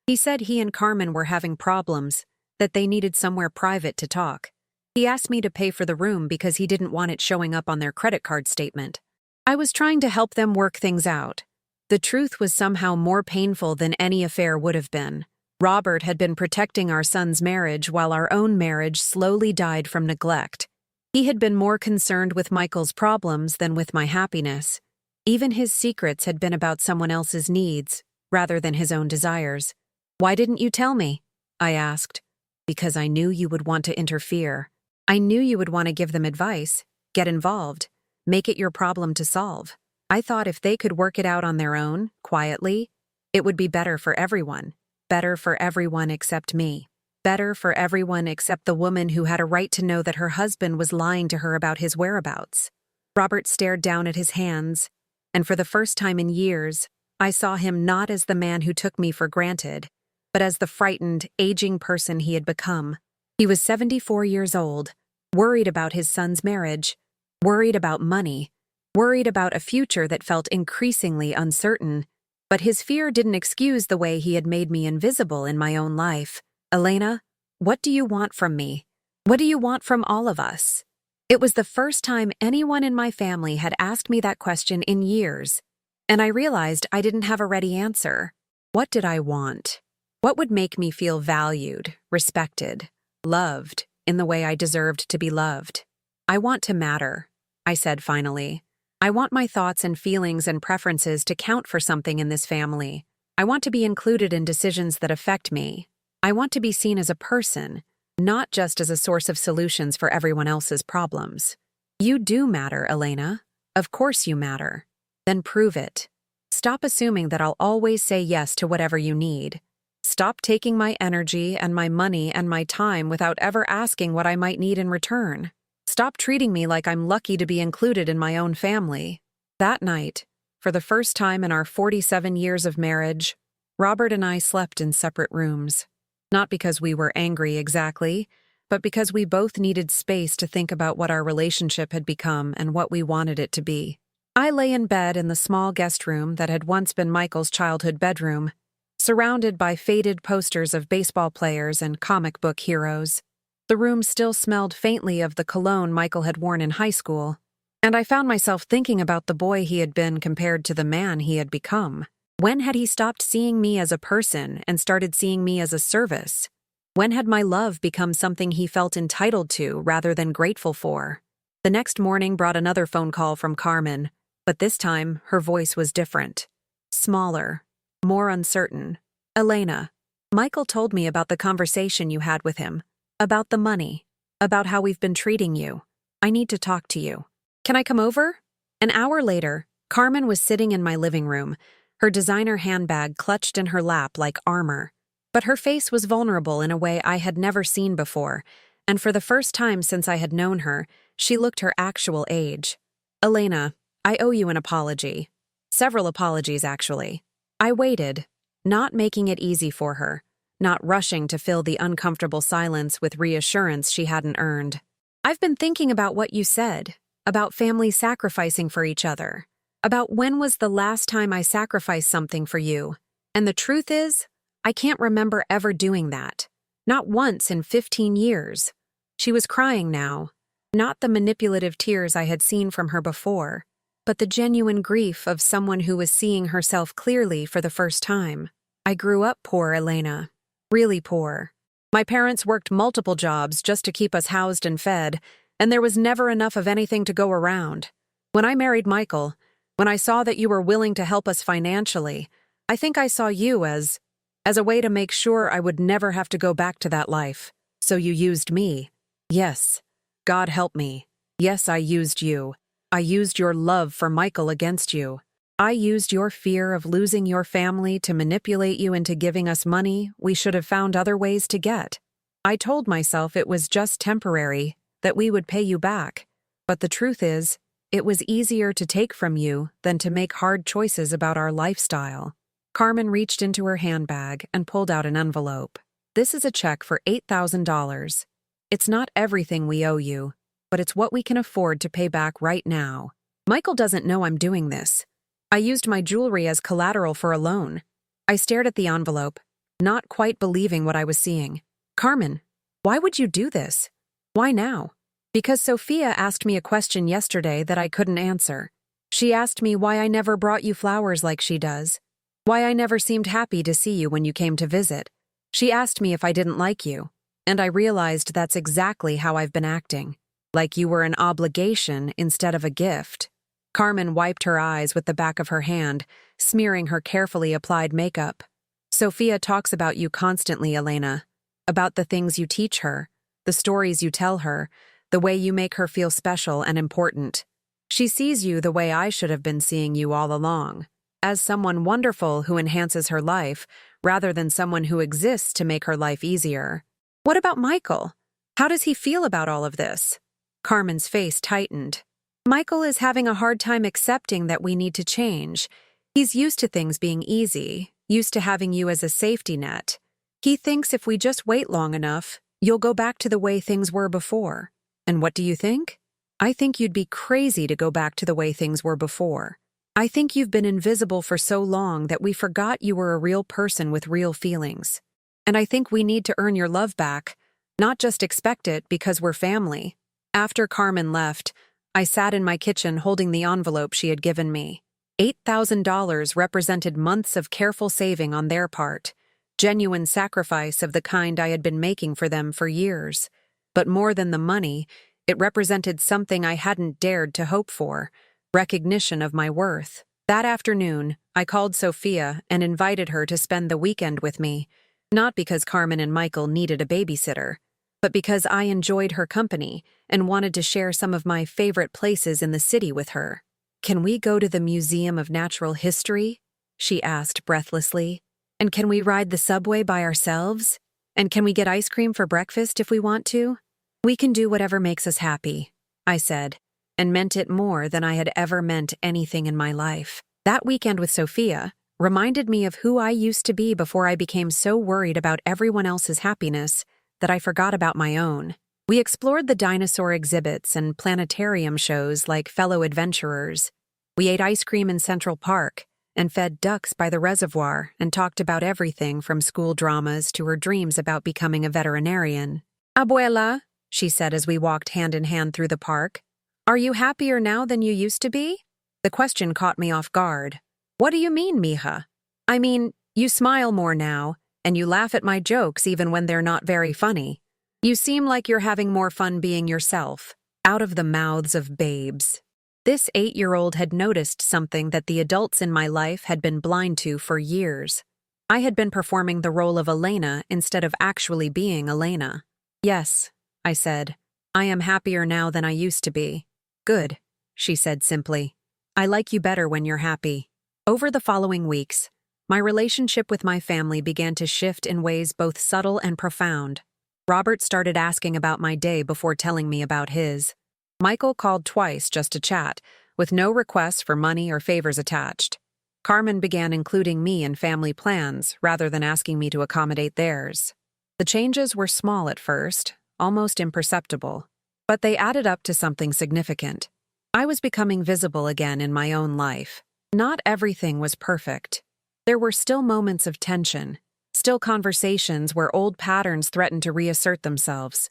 He said he and Carmen were having problems, that they needed somewhere private to talk. He asked me to pay for the room because he didn't want it showing up on their credit card statement. I was trying to help them work things out. The truth was somehow more painful than any affair would have been. Robert had been protecting our son's marriage while our own marriage slowly died from neglect. He had been more concerned with Michael's problems than with my happiness. Even his secrets had been about someone else's needs, rather than his own desires. Why didn't you tell me? I asked. Because I knew you would want to interfere. I knew you would want to give them advice, get involved, make it your problem to solve. I thought if they could work it out on their own, quietly, it would be better for everyone. Better for everyone except me. Better for everyone except the woman who had a right to know that her husband was lying to her about his whereabouts. Robert stared down at his hands, and for the first time in years, I saw him not as the man who took me for granted, but as the frightened, aging person he had become. He was 74 years old, worried about his son's marriage, worried about money, worried about a future that felt increasingly uncertain, but his fear didn't excuse the way he had made me invisible in my own life. Elena, what do you want from me? What do you want from all of us? It was the first time anyone in my family had asked me that question in years, and I realized I didn't have a ready answer. What did I want? What would make me feel valued, respected, loved in the way I deserved to be loved? I want to matter, I said finally. I want my thoughts and feelings and preferences to count for something in this family. I want to be included in decisions that affect me. I want to be seen as a person, not just as a source of solutions for everyone else's problems. You do matter, Elena. Of course you matter. Then prove it. Stop assuming that I'll always say yes to whatever you need. Stop taking my energy and my money and my time without ever asking what I might need in return. Stop treating me like I'm lucky to be included in my own family. That night, for the first time in our 47 years of marriage, Robert and I slept in separate rooms. Not because we were angry exactly, but because we both needed space to think about what our relationship had become and what we wanted it to be. I lay in bed in the small guest room that had once been Michael's childhood bedroom, surrounded by faded posters of baseball players and comic book heroes. The room still smelled faintly of the cologne Michael had worn in high school, and I found myself thinking about the boy he had been compared to the man he had become. When had he stopped seeing me as a person and started seeing me as a service? When had my love become something he felt entitled to rather than grateful for? The next morning brought another phone call from Carmen, but this time her voice was different. Smaller, more uncertain. Elena, Michael told me about the conversation you had with him, about the money, about how we've been treating you. I need to talk to you. Can I come over? An hour later, Carmen was sitting in my living room, her designer handbag clutched in her lap like armor. But her face was vulnerable in a way I had never seen before, and for the first time since I had known her, she looked her actual age. Elena, I owe you an apology. Several apologies, actually. I waited, not making it easy for her, not rushing to fill the uncomfortable silence with reassurance she hadn't earned. I've been thinking about what you said, about families sacrificing for each other, about when was the last time I sacrificed something for you, and the truth is, I can't remember ever doing that. Not once in 15 years. She was crying now, Not the manipulative tears I had seen from her before, but the genuine grief of someone who was seeing herself clearly for the first time. I grew up poor, Elena. Really poor. My parents worked multiple jobs just to keep us housed and fed, and there was never enough of anything to go around. When I married Michael, when I saw that you were willing to help us financially, I think I saw you as a way to make sure I would never have to go back to that life. So you used me. Yes. God help me. Yes, I used you. I used your love for Michael against you. I used your fear of losing your family to manipulate you into giving us money we should have found other ways to get. I told myself it was just temporary, that we would pay you back. But the truth is, it was easier to take from you than to make hard choices about our lifestyle. Carmen reached into her handbag and pulled out an envelope. This is a check for $8,000. It's not everything we owe you, but it's what we can afford to pay back right now. Michael doesn't know I'm doing this. I used my jewelry as collateral for a loan. I stared at the envelope, not quite believing what I was seeing. Carmen, why would you do this? Why now? Because Sophia asked me a question yesterday that I couldn't answer. She asked me why I never brought you flowers like she does. Why I never seemed happy to see you when you came to visit. She asked me if I didn't like you, and I realized that's exactly how I've been acting. Like you were an obligation instead of a gift. Carmen wiped her eyes with the back of her hand, smearing her carefully applied makeup. Sophia talks about you constantly, Elena. About the things you teach her, the stories you tell her, the way you make her feel special and important. She sees you the way I should have been seeing you all along, as someone wonderful who enhances her life, rather than someone who exists to make her life easier. What about Michael? How does he feel about all of this? Carmen's face tightened. Michael is having a hard time accepting that we need to change. He's used to things being easy, used to having you as a safety net. He thinks if we just wait long enough, you'll go back to the way things were before. And what do you think? I think you'd be crazy to go back to the way things were before. I think you've been invisible for so long that we forgot you were a real person with real feelings. And I think we need to earn your love back, not just expect it because we're family. After Carmen left, I sat in my kitchen holding the envelope she had given me. $8,000 represented months of careful saving on their part, genuine sacrifice of the kind I had been making for them for years. But more than the money, it represented something I hadn't dared to hope for, recognition of my worth. That afternoon, I called Sophia and invited her to spend the weekend with me, not because Carmen and Michael needed a babysitter, but because I enjoyed her company and wanted to share some of my favorite places in the city with her. Can we go to the Museum of Natural History? She asked breathlessly. And can we ride the subway by ourselves? And can we get ice cream for breakfast if we want to? We can do whatever makes us happy, I said, and meant it more than I had ever meant anything in my life. That weekend with Sophia reminded me of who I used to be before I became so worried about everyone else's happiness that I forgot about my own. We explored the dinosaur exhibits and planetarium shows like fellow adventurers. We ate ice cream in Central Park and fed ducks by the reservoir and talked about everything from school dramas to her dreams about becoming a veterinarian. Abuela, she said as we walked hand in hand through the park, are you happier now than you used to be? The question caught me off guard. What do you mean, mija? I mean, you smile more now, and you laugh at my jokes even when they're not very funny. You seem like you're having more fun being yourself, out of the mouths of babes. This 8-year-old had noticed something that the adults in my life had been blind to for years. I had been performing the role of Elena instead of actually being Elena. Yes, I said. I am happier now than I used to be. Good, she said simply. I like you better when you're happy. Over the following weeks, my relationship with my family began to shift in ways both subtle and profound. Robert started asking about my day before telling me about his. Michael called twice just to chat, with no requests for money or favors attached. Carmen began including me in family plans rather than asking me to accommodate theirs. The changes were small at first, almost imperceptible, but they added up to something significant. I was becoming visible again in my own life. Not everything was perfect. There were still moments of tension, still conversations where old patterns threatened to reassert themselves.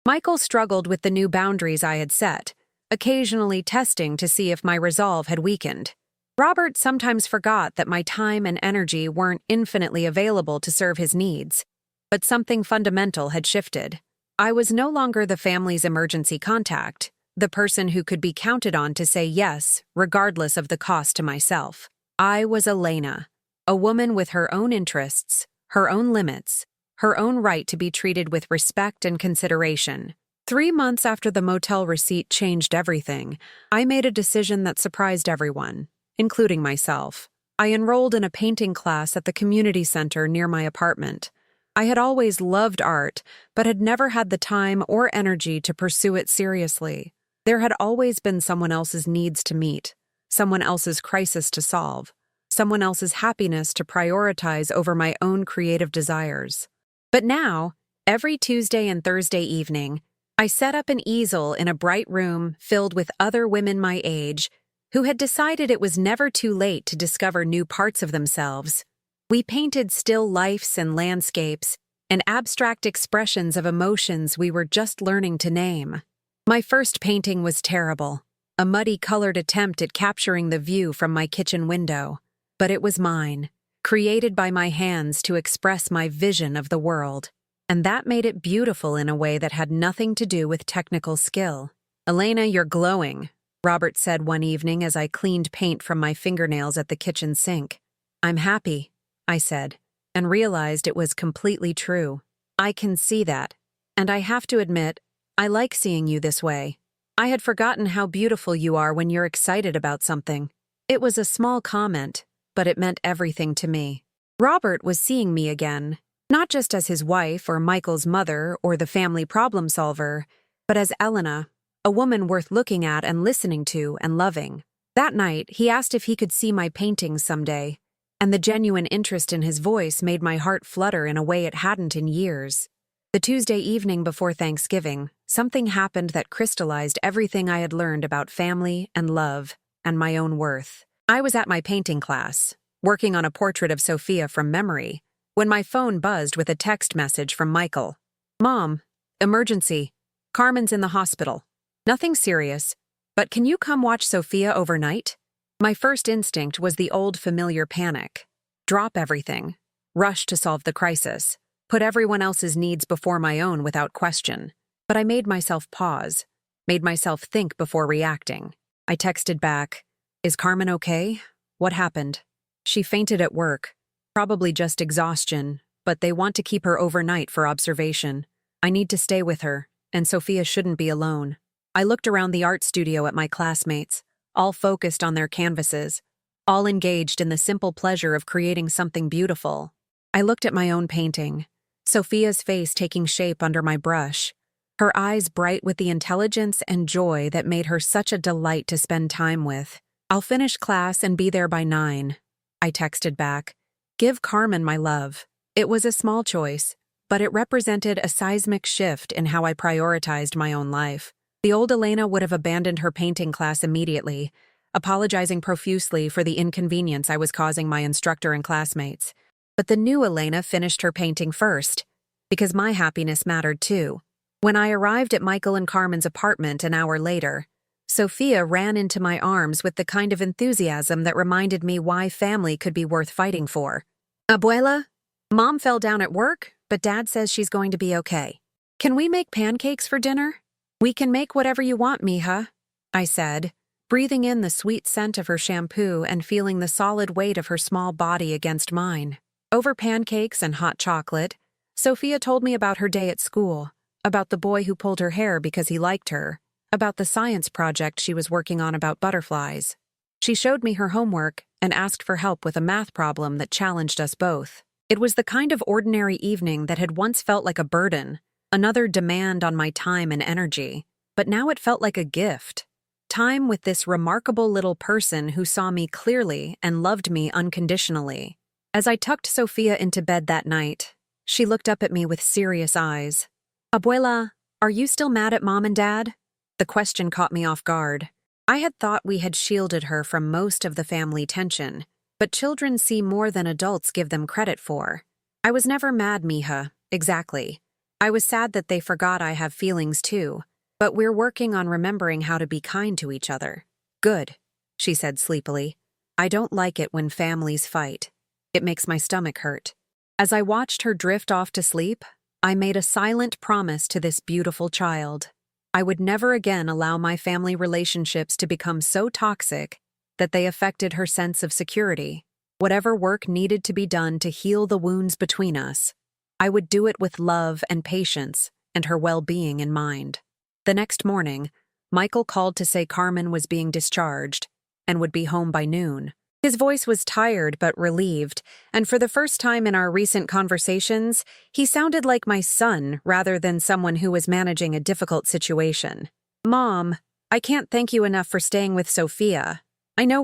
Michael struggled with the new boundaries I had set, occasionally testing to see if my resolve had weakened. Robert sometimes forgot that my time and energy weren't infinitely available to serve his needs, but something fundamental had shifted. I was no longer the family's emergency contact, the person who could be counted on to say yes, regardless of the cost to myself. I was Elena, a woman with her own interests, her own limits, her own right to be treated with respect and consideration. 3 months after the motel receipt changed everything, I made a decision that surprised everyone, including myself. I enrolled in a painting class at the community center near my apartment. I had always loved art, but had never had the time or energy to pursue it seriously. There had always been someone else's needs to meet, someone else's crisis to solve, someone else's happiness to prioritize over my own creative desires. But now, every Tuesday and Thursday evening, I set up an easel in a bright room filled with other women my age who had decided it was never too late to discover new parts of themselves. We painted still lifes and landscapes and abstract expressions of emotions we were just learning to name. My first painting was terrible, a muddy-colored attempt at capturing the view from my kitchen window. But it was mine, created by my hands to express my vision of the world. And that made it beautiful in a way that had nothing to do with technical skill. "Elena, you're glowing," Robert said one evening as I cleaned paint from my fingernails at the kitchen sink. "I'm happy," I said, and realized it was completely true. "I can see that, and I have to admit, I like seeing you this way. I had forgotten how beautiful you are when you're excited about something." It was a small comment, but it meant everything to me. Robert was seeing me again, not just as his wife or Michael's mother or the family problem solver, but as Elena, a woman worth looking at and listening to and loving. That night, he asked if he could see my paintings someday, and the genuine interest in his voice made my heart flutter in a way it hadn't in years. The Tuesday evening before Thanksgiving, something happened that crystallized everything I had learned about family and love and my own worth. I was at my painting class, working on a portrait of Sophia from memory, when my phone buzzed with a text message from Michael. "Mom, emergency. Carmen's in the hospital. Nothing serious, but can you come watch Sophia overnight?" My first instinct was the old familiar panic. Drop everything. Rush to solve the crisis. Put everyone else's needs before my own without question. But I made myself pause, made myself think before reacting. I texted back, "Is Carmen okay? What happened?" "She fainted at work. Probably just exhaustion, but they want to keep her overnight for observation. I need to stay with her, and Sophia shouldn't be alone." I looked around the art studio at my classmates, all focused on their canvases, all engaged in the simple pleasure of creating something beautiful. I looked at my own painting, Sophia's face taking shape under my brush, her eyes bright with the intelligence and joy that made her such a delight to spend time with. "I'll finish class and be there by 9. I texted back, "Give Carmen my love." It was a small choice, but it represented a seismic shift in how I prioritized my own life. The old Elena would have abandoned her painting class immediately, apologizing profusely for the inconvenience I was causing my instructor and classmates. But the new Elena finished her painting first, because my happiness mattered too. When I arrived at Michael and Carmen's apartment an hour later, Sophia ran into my arms with the kind of enthusiasm that reminded me why family could be worth fighting for. "Abuela, Mom fell down at work, but Dad says she's going to be okay. Can we make pancakes for dinner?" "We can make whatever you want, mija," I said, breathing in the sweet scent of her shampoo and feeling the solid weight of her small body against mine. Over pancakes and hot chocolate, Sophia told me about her day at school, about the boy who pulled her hair because he liked her, about the science project she was working on about butterflies. She showed me her homework and asked for help with a math problem that challenged us both. It was the kind of ordinary evening that had once felt like a burden, another demand on my time and energy, but now it felt like a gift. Time with this remarkable little person who saw me clearly and loved me unconditionally. As I tucked Sophia into bed that night, she looked up at me with serious eyes. "Abuela, are you still mad at Mom and Dad?" The question caught me off guard. I had thought we had shielded her from most of the family tension, but children see more than adults give them credit for. "I was never mad, mija, exactly. I was sad that they forgot I have feelings too, but we're working on remembering how to be kind to each other. Good, she said sleepily. I don't like it when families fight. It makes my stomach hurt. As I watched her drift off to sleep, I made a silent promise to this beautiful child. I would never again allow my family relationships to become so toxic that they affected her sense of security. Whatever work needed to be done to heal the wounds between us, I would do it with love and patience and her well-being in mind. The next morning, Michael called to say Carmen was being discharged and would be home by noon. His voice was tired but relieved, and for the first time in our recent conversations, he sounded like my son rather than someone who was managing a difficult situation. Mom, I can't thank you enough for staying with Sophia. I know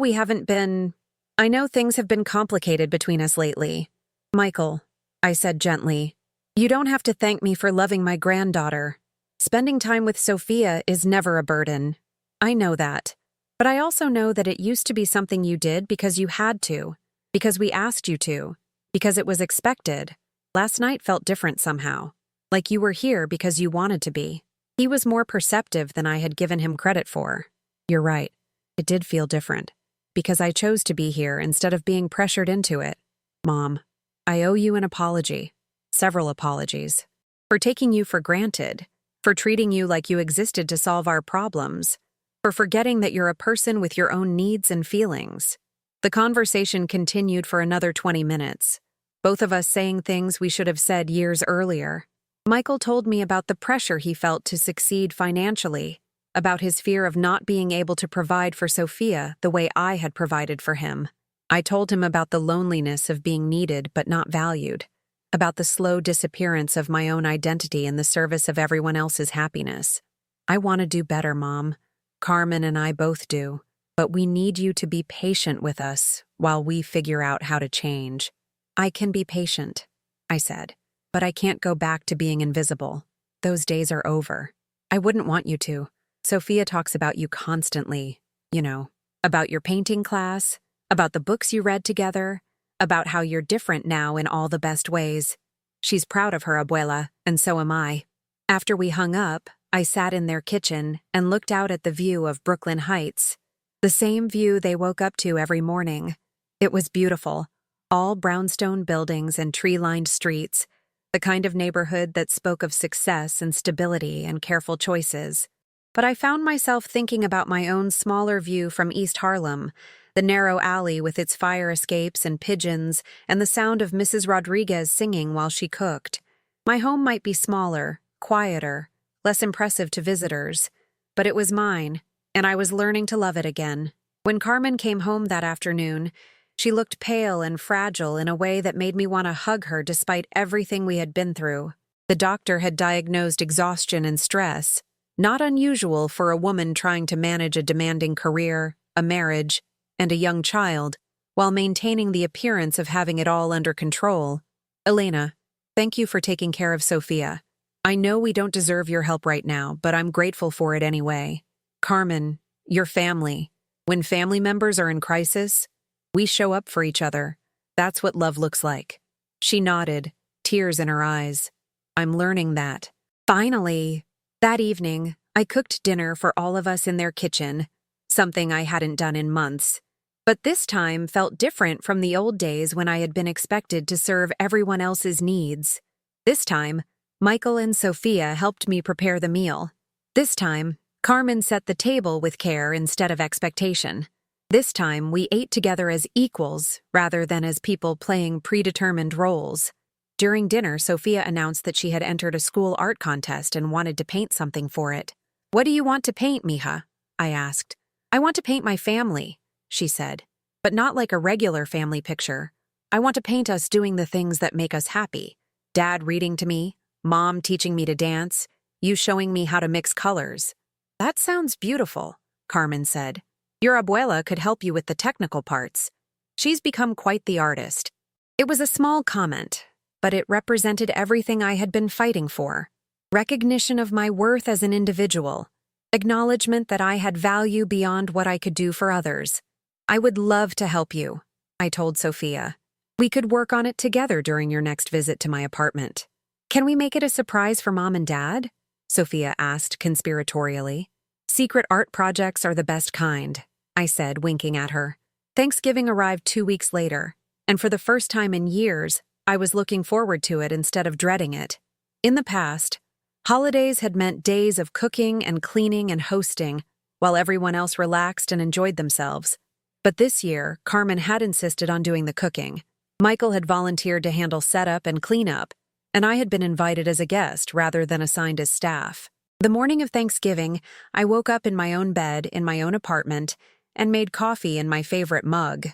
things have been complicated between us lately. Michael, I said gently, you don't have to thank me for loving my granddaughter. Spending time with Sophia is never a burden. I know that. But I also know that it used to be something you did because you had to, because we asked you to, because it was expected. Last night felt different somehow, like you were here because you wanted to be. He was more perceptive than I had given him credit for. You're right. It did feel different, because I chose to be here instead of being pressured into it. Mom, I owe you an apology, several apologies, for taking you for granted, for treating you like you existed to solve our problems, for forgetting that you're a person with your own needs and feelings. The conversation continued for another 20 minutes, both of us saying things we should have said years earlier. Michael told me about the pressure he felt to succeed financially, about his fear of not being able to provide for Sophia the way I had provided for him. I told him about the loneliness of being needed but not valued, about the slow disappearance of my own identity in the service of everyone else's happiness. I want to do better, Mom. Carmen and I both do, but we need you to be patient with us while we figure out how to change. I can be patient, I said, but I can't go back to being invisible. Those days are over. I wouldn't want you to. Sophia talks about you constantly, about your painting class, about the books you read together, about how you're different now in all the best ways. She's proud of her abuela, and so am I. After we hung up, I sat in their kitchen and looked out at the view of Brooklyn Heights, the same view they woke up to every morning. It was beautiful, all brownstone buildings and tree-lined streets, the kind of neighborhood that spoke of success and stability and careful choices. But I found myself thinking about my own smaller view from East Harlem, the narrow alley with its fire escapes and pigeons and the sound of Mrs. Rodriguez singing while she cooked. My home might be smaller, quieter, less impressive to visitors, but it was mine, and I was learning to love it again. When Carmen came home that afternoon, she looked pale and fragile in a way that made me want to hug her despite everything we had been through. The doctor had diagnosed exhaustion and stress, not unusual for a woman trying to manage a demanding career, a marriage, and a young child, while maintaining the appearance of having it all under control. Elena, thank you for taking care of Sophia. I know we don't deserve your help right now, but I'm grateful for it anyway. Carmen, your family. When family members are in crisis, we show up for each other. That's what love looks like. She nodded, tears in her eyes. I'm learning that. Finally, that evening, I cooked dinner for all of us in their kitchen, something I hadn't done in months. But this time felt different from the old days when I had been expected to serve everyone else's needs. This time, Michael and Sophia helped me prepare the meal. This time, Carmen set the table with care instead of expectation. This time, we ate together as equals rather than as people playing predetermined roles. During dinner, Sophia announced that she had entered a school art contest and wanted to paint something for it. What do you want to paint, mija? I asked. I want to paint my family, she said, but not like a regular family picture. I want to paint us doing the things that make us happy. Dad reading to me, Mom teaching me to dance, you showing me how to mix colors. That sounds beautiful, Carmen said. Your abuela could help you with the technical parts. She's become quite the artist. It was a small comment, but it represented everything I had been fighting for. Recognition of my worth as an individual. Acknowledgement that I had value beyond what I could do for others. I would love to help you, I told Sophia. We could work on it together during your next visit to my apartment. Can we make it a surprise for Mom and Dad? Sophia asked conspiratorially. Secret art projects are the best kind, I said, winking at her. Thanksgiving arrived 2 weeks later, and for the first time in years, I was looking forward to it instead of dreading it. In the past, holidays had meant days of cooking and cleaning and hosting, while everyone else relaxed and enjoyed themselves. But this year, Carmen had insisted on doing the cooking. Michael had volunteered to handle setup and cleanup, and I had been invited as a guest rather than assigned as staff. The morning of Thanksgiving, I woke up in my own bed in my own apartment and made coffee in my favorite mug.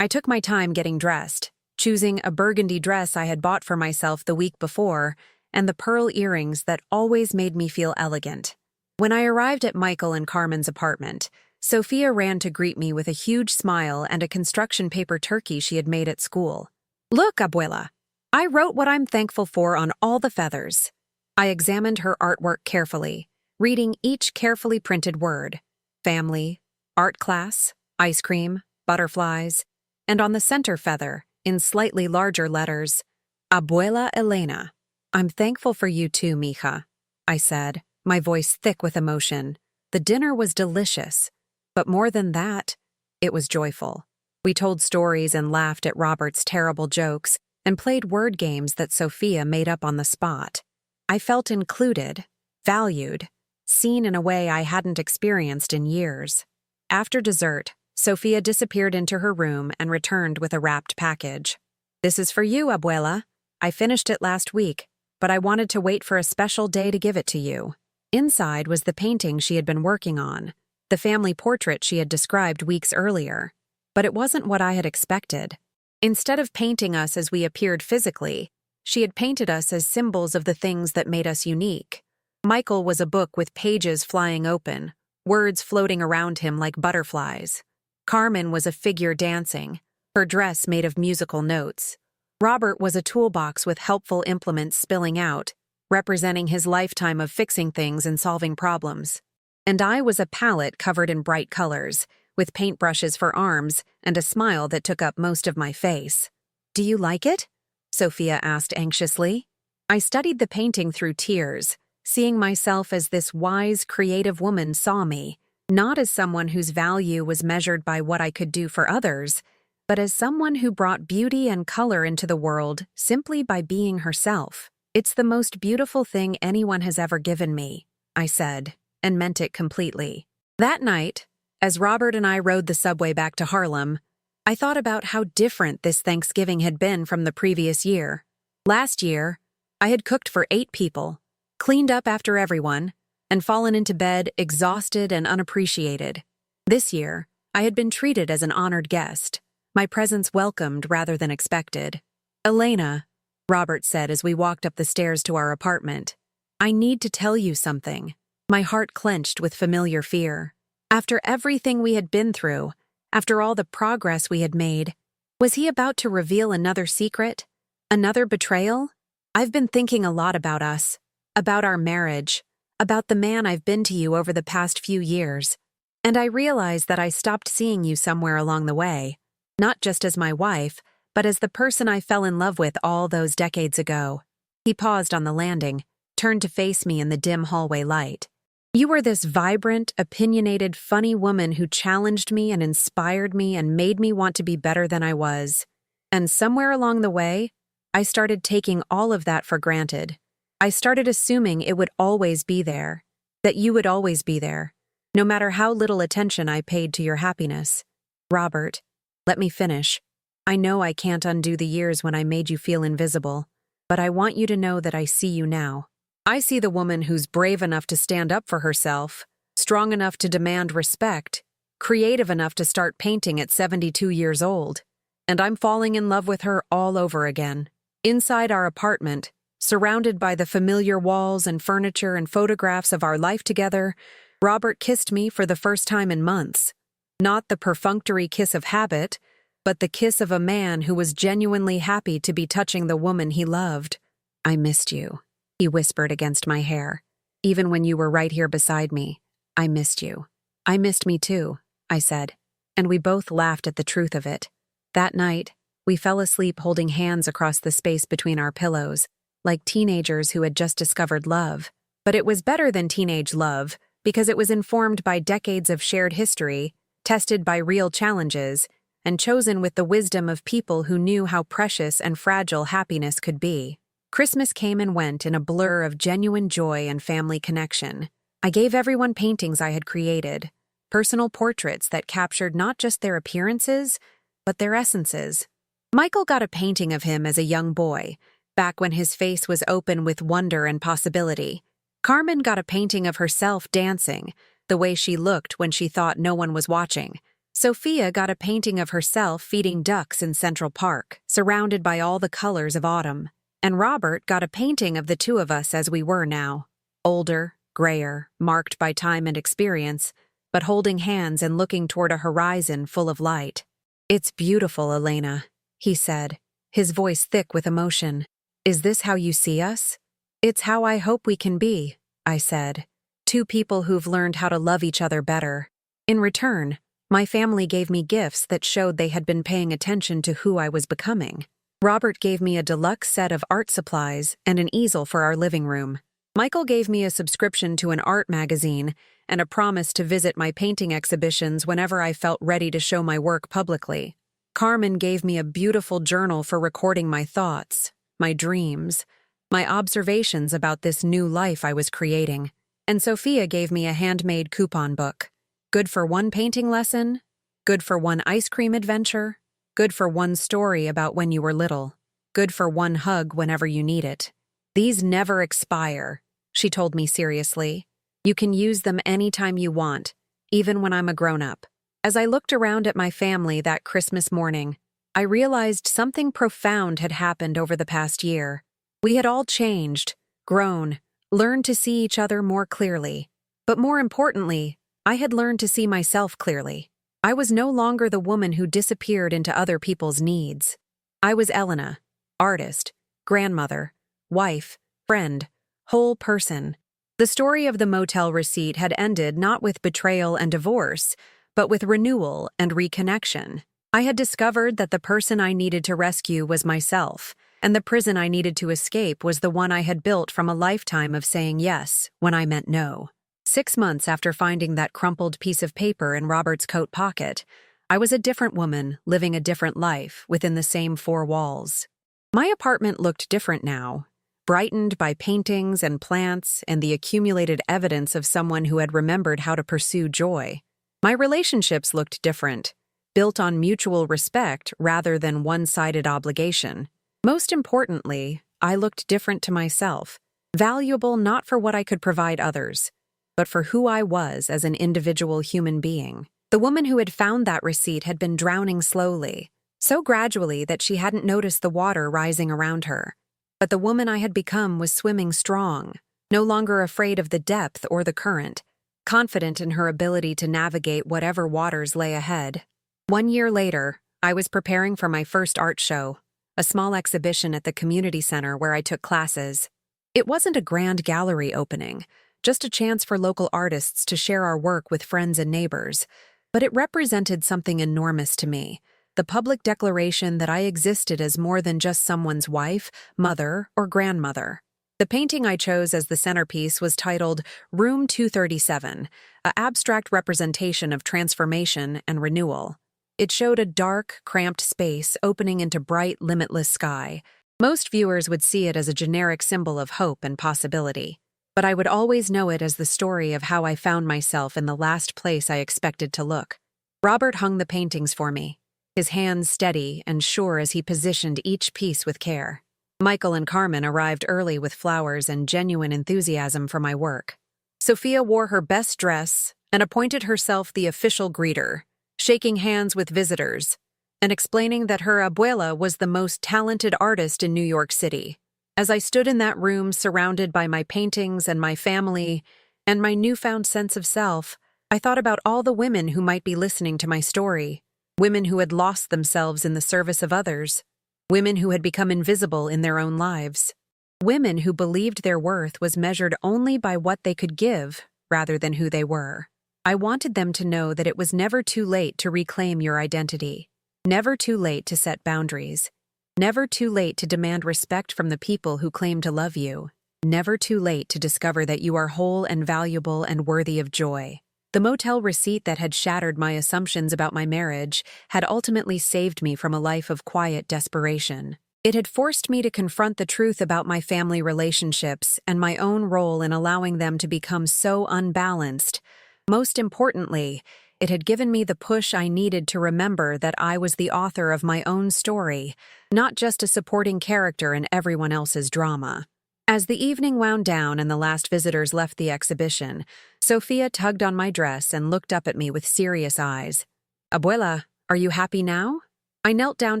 I took my time getting dressed, choosing a burgundy dress I had bought for myself the week before and the pearl earrings that always made me feel elegant. When I arrived at Michael and Carmen's apartment, Sophia ran to greet me with a huge smile and a construction paper turkey she had made at school. Look, Abuela, I wrote what I'm thankful for on all the feathers. I examined her artwork carefully, reading each carefully printed word. Family, art class, ice cream, butterflies, and on the center feather, in slightly larger letters, Abuela Elena. I'm thankful for you too, mija, I said, my voice thick with emotion. The dinner was delicious, but more than that, it was joyful. We told stories and laughed at Robert's terrible jokes and played word games that Sophia made up on the spot. I felt included, valued, seen in a way I hadn't experienced in years. After dessert, Sophia disappeared into her room and returned with a wrapped package. This is for you, Abuela. I finished it last week, but I wanted to wait for a special day to give it to you. Inside was the painting she had been working on, the family portrait she had described weeks earlier. But it wasn't what I had expected. Instead of painting us as we appeared physically, she had painted us as symbols of the things that made us unique. Michael was a book with pages flying open, words floating around him like butterflies. Carmen was a figure dancing, her dress made of musical notes. Robert was a toolbox with helpful implements spilling out, representing his lifetime of fixing things and solving problems. And I was a palette covered in bright colors, with paintbrushes for arms and a smile that took up most of my face. Do you like it? Sophia asked anxiously. I studied the painting through tears, seeing myself as this wise, creative woman saw me, not as someone whose value was measured by what I could do for others, but as someone who brought beauty and color into the world simply by being herself. It's the most beautiful thing anyone has ever given me, I said, and meant it completely. That night, as Robert and I rode the subway back to Harlem, I thought about how different this Thanksgiving had been from the previous year. Last year, I had cooked for 8 people, cleaned up after everyone, and fallen into bed exhausted and unappreciated. This year, I had been treated as an honored guest, my presence welcomed rather than expected. Elena, Robert said as we walked up the stairs to our apartment, I need to tell you something. My heart clenched with familiar fear. After everything we had been through, after all the progress we had made, was he about to reveal another secret? Another betrayal? I've been thinking a lot about us, about our marriage, about the man I've been to you over the past few years, and I realized that I stopped seeing you somewhere along the way, not just as my wife, but as the person I fell in love with all those decades ago. He paused on the landing, turned to face me in the dim hallway light. You were this vibrant, opinionated, funny woman who challenged me and inspired me and made me want to be better than I was. And somewhere along the way, I started taking all of that for granted. I started assuming it would always be there, that you would always be there, no matter how little attention I paid to your happiness. Robert, let me finish. I know I can't undo the years when I made you feel invisible, but I want you to know that I see you now. I see the woman who's brave enough to stand up for herself, strong enough to demand respect, creative enough to start painting at 72 years old, and I'm falling in love with her all over again. Inside our apartment, surrounded by the familiar walls and furniture and photographs of our life together, Robert kissed me for the first time in months. Not the perfunctory kiss of habit, but the kiss of a man who was genuinely happy to be touching the woman he loved. I missed you, he whispered against my hair. Even when you were right here beside me, I missed you. I missed me too, I said, and we both laughed at the truth of it. That night, we fell asleep holding hands across the space between our pillows, like teenagers who had just discovered love. But it was better than teenage love because it was informed by decades of shared history, tested by real challenges, and chosen with the wisdom of people who knew how precious and fragile happiness could be. Christmas came and went in a blur of genuine joy and family connection. I gave everyone paintings I had created, personal portraits that captured not just their appearances, but their essences. Michael got a painting of him as a young boy, back when his face was open with wonder and possibility. Carmen got a painting of herself dancing, the way she looked when she thought no one was watching. Sophia got a painting of herself feeding ducks in Central Park, surrounded by all the colors of autumn. And Robert got a painting of the two of us as we were now. Older, grayer, marked by time and experience, but holding hands and looking toward a horizon full of light. "It's beautiful, Elena," he said, his voice thick with emotion. "Is this how you see us?" "It's how I hope we can be," I said. "Two people who've learned how to love each other better." In return, my family gave me gifts that showed they had been paying attention to who I was becoming. Robert gave me a deluxe set of art supplies and an easel for our living room. Michael gave me a subscription to an art magazine and a promise to visit my painting exhibitions whenever I felt ready to show my work publicly. Carmen gave me a beautiful journal for recording my thoughts, my dreams, my observations about this new life I was creating. And Sophia gave me a handmade coupon book. Good for one painting lesson, good for one ice cream adventure, good for one story about when you were little, good for one hug whenever you need it. "These never expire," she told me seriously. "You can use them anytime you want, even when I'm a grown-up." As I looked around at my family that Christmas morning, I realized something profound had happened over the past year. We had all changed, grown, learned to see each other more clearly. But more importantly, I had learned to see myself clearly. I was no longer the woman who disappeared into other people's needs. I was Elena, artist, grandmother, wife, friend, whole person. The story of the motel receipt had ended not with betrayal and divorce, but with renewal and reconnection. I had discovered that the person I needed to rescue was myself, and the prison I needed to escape was the one I had built from a lifetime of saying yes when I meant no. 6 months after finding that crumpled piece of paper in Robert's coat pocket, I was a different woman living a different life within the same 4 walls. My apartment looked different now, brightened by paintings and plants and the accumulated evidence of someone who had remembered how to pursue joy. My relationships looked different, built on mutual respect rather than one-sided obligation. Most importantly, I looked different to myself, valuable not for what I could provide others, but for who I was as an individual human being. The woman who had found that receipt had been drowning slowly, so gradually that she hadn't noticed the water rising around her. But the woman I had become was swimming strong, no longer afraid of the depth or the current, confident in her ability to navigate whatever waters lay ahead. 1 year later, I was preparing for my first art show, a small exhibition at the community center where I took classes. It wasn't a grand gallery opening, just a chance for local artists to share our work with friends and neighbors. But it represented something enormous to me, the public declaration that I existed as more than just someone's wife, mother, or grandmother. The painting I chose as the centerpiece was titled Room 237, an abstract representation of transformation and renewal. It showed a dark, cramped space opening into bright, limitless sky. Most viewers would see it as a generic symbol of hope and possibility, but I would always know it as the story of how I found myself in the last place I expected to look. Robert hung the paintings for me, his hands steady and sure as he positioned each piece with care. Michael and Carmen arrived early with flowers and genuine enthusiasm for my work. Sophia wore her best dress and appointed herself the official greeter, shaking hands with visitors and explaining that her abuela was the most talented artist in New York City. As I stood in that room surrounded by my paintings and my family and my newfound sense of self, I thought about all the women who might be listening to my story, women who had lost themselves in the service of others, women who had become invisible in their own lives, women who believed their worth was measured only by what they could give rather than who they were. I wanted them to know that it was never too late to reclaim your identity, never too late to set boundaries, Never too late to demand respect from the people who claim to love you. Never too late to discover that you are whole and valuable and worthy of joy. The motel receipt that had shattered my assumptions about my marriage had ultimately saved me from a life of quiet desperation. It had forced me to confront the truth about my family relationships and my own role in allowing them to become so unbalanced. Most importantly, it had given me the push I needed to remember that I was the author of my own story, not just a supporting character in everyone else's drama. As the evening wound down and the last visitors left the exhibition, Sophia tugged on my dress and looked up at me with serious eyes. "Abuela, are you happy now?" I knelt down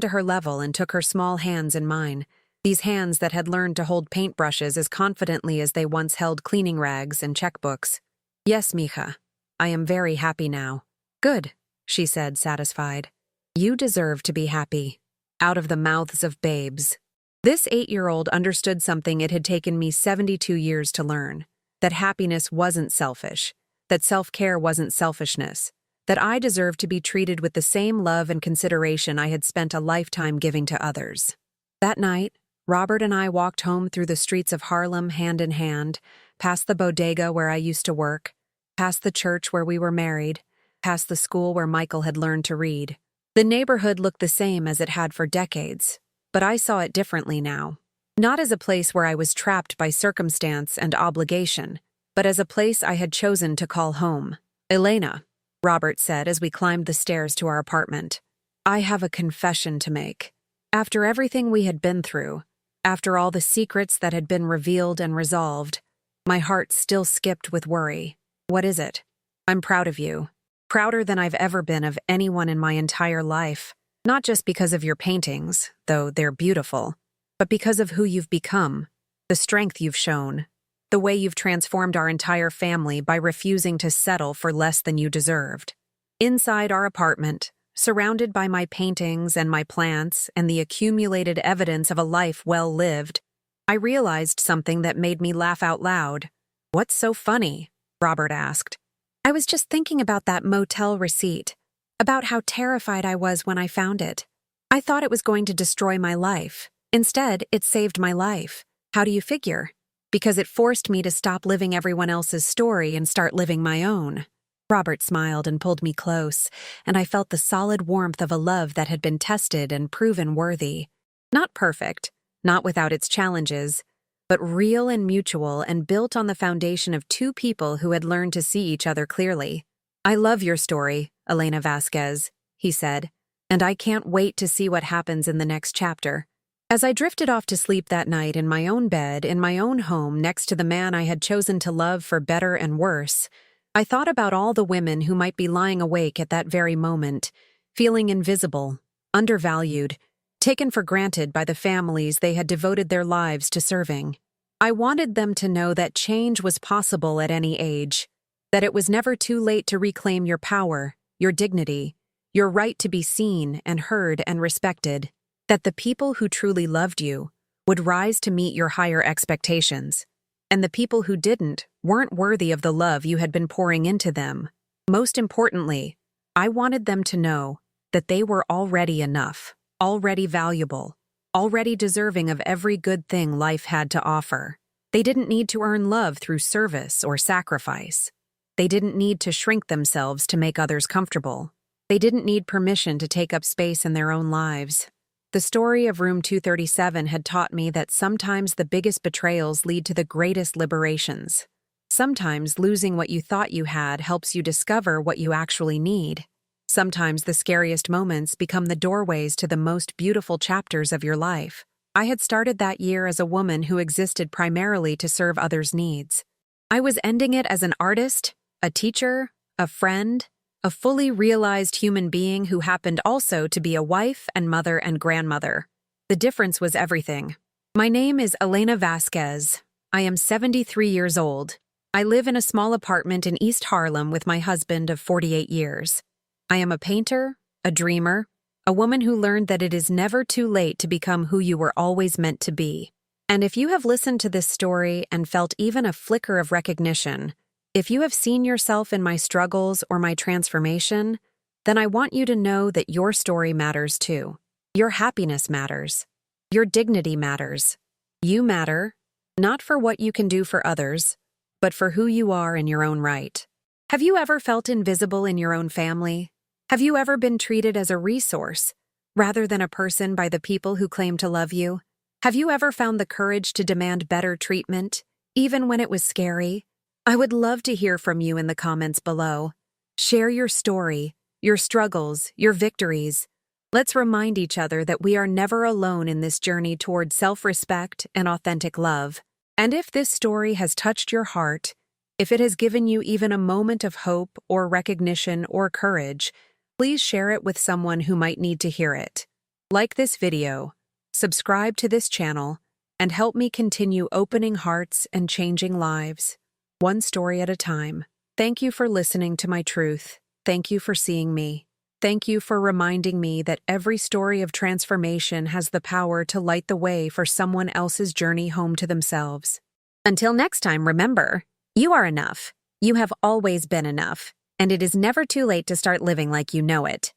to her level and took her small hands in mine, these hands that had learned to hold paintbrushes as confidently as they once held cleaning rags and checkbooks. "Yes, mija. I am very happy now." "Good," she said, satisfied. "You deserve to be happy." Out of the mouths of babes. This 8-year-old understood something it had taken me 72 years to learn. That happiness wasn't selfish. That self-care wasn't selfishness. That I deserved to be treated with the same love and consideration I had spent a lifetime giving to others. That night, Robert and I walked home through the streets of Harlem hand in hand, past the bodega where I used to work, past the church where we were married, past the school where Michael had learned to read. The neighborhood looked the same as it had for decades, but I saw it differently now. Not as a place where I was trapped by circumstance and obligation, but as a place I had chosen to call home. "Elena," Robert said as we climbed the stairs to our apartment, "I have a confession to make. After everything we had been through, after all the secrets that had been revealed and resolved, my heart still skipped with worry." "What is it?" "I'm proud of you. Prouder than I've ever been of anyone in my entire life. Not just because of your paintings, though they're beautiful, but because of who you've become, the strength you've shown, the way you've transformed our entire family by refusing to settle for less than you deserved." Inside our apartment, surrounded by my paintings and my plants and the accumulated evidence of a life well lived, I realized something that made me laugh out loud. "What's so funny?" Robert asked. "I was just thinking about that motel receipt, about how terrified I was when I found it. I thought it was going to destroy my life. Instead, it saved my life. How do you figure? Because it forced me to stop living everyone else's story and start living my own." Robert smiled and pulled me close, and I felt the solid warmth of a love that had been tested and proven worthy. Not perfect, not without its challenges, but real and mutual and built on the foundation of two people who had learned to see each other clearly. "I love your story, Elena Vasquez," he said, "and I can't wait to see what happens in the next chapter." As I drifted off to sleep that night in my own bed, in my own home next to the man I had chosen to love for better and worse, I thought about all the women who might be lying awake at that very moment, feeling invisible, undervalued, taken for granted by the families they had devoted their lives to serving. I wanted them to know that change was possible at any age, that it was never too late to reclaim your power, your dignity, your right to be seen and heard and respected, that the people who truly loved you would rise to meet your higher expectations, and the people who didn't weren't worthy of the love you had been pouring into them. Most importantly, I wanted them to know that they were already enough, already valuable, already deserving of every good thing life had to offer. They didn't need to earn love through service or sacrifice. They didn't need to shrink themselves to make others comfortable. They didn't need permission to take up space in their own lives. The story of Room 237 had taught me that sometimes the biggest betrayals lead to the greatest liberations. Sometimes losing what you thought you had helps you discover what you actually need. Sometimes the scariest moments become the doorways to the most beautiful chapters of your life. I had started that year as a woman who existed primarily to serve others' needs. I was ending it as an artist, a teacher, a friend, a fully realized human being who happened also to be a wife and mother and grandmother. The difference was everything. My name is Elena Vasquez. I am 73 years old. I live in a small apartment in East Harlem with my husband of 48 years. I am a painter, a dreamer, a woman who learned that it is never too late to become who you were always meant to be. And if you have listened to this story and felt even a flicker of recognition, if you have seen yourself in my struggles or my transformation, then I want you to know that your story matters too. Your happiness matters. Your dignity matters. You matter, not for what you can do for others, but for who you are in your own right. Have you ever felt invisible in your own family? Have you ever been treated as a resource, rather than a person by the people who claim to love you? Have you ever found the courage to demand better treatment, even when it was scary? I would love to hear from you in the comments below. Share your story, your struggles, your victories. Let's remind each other that we are never alone in this journey toward self-respect and authentic love. And if this story has touched your heart, if it has given you even a moment of hope or recognition or courage, please share it with someone who might need to hear it. Like this video, subscribe to this channel, and help me continue opening hearts and changing lives, one story at a time. Thank you for listening to my truth. Thank you for seeing me. Thank you for reminding me that every story of transformation has the power to light the way for someone else's journey home to themselves. Until next time, remember, you are enough. You have always been enough, and it is never too late to start living like you know it.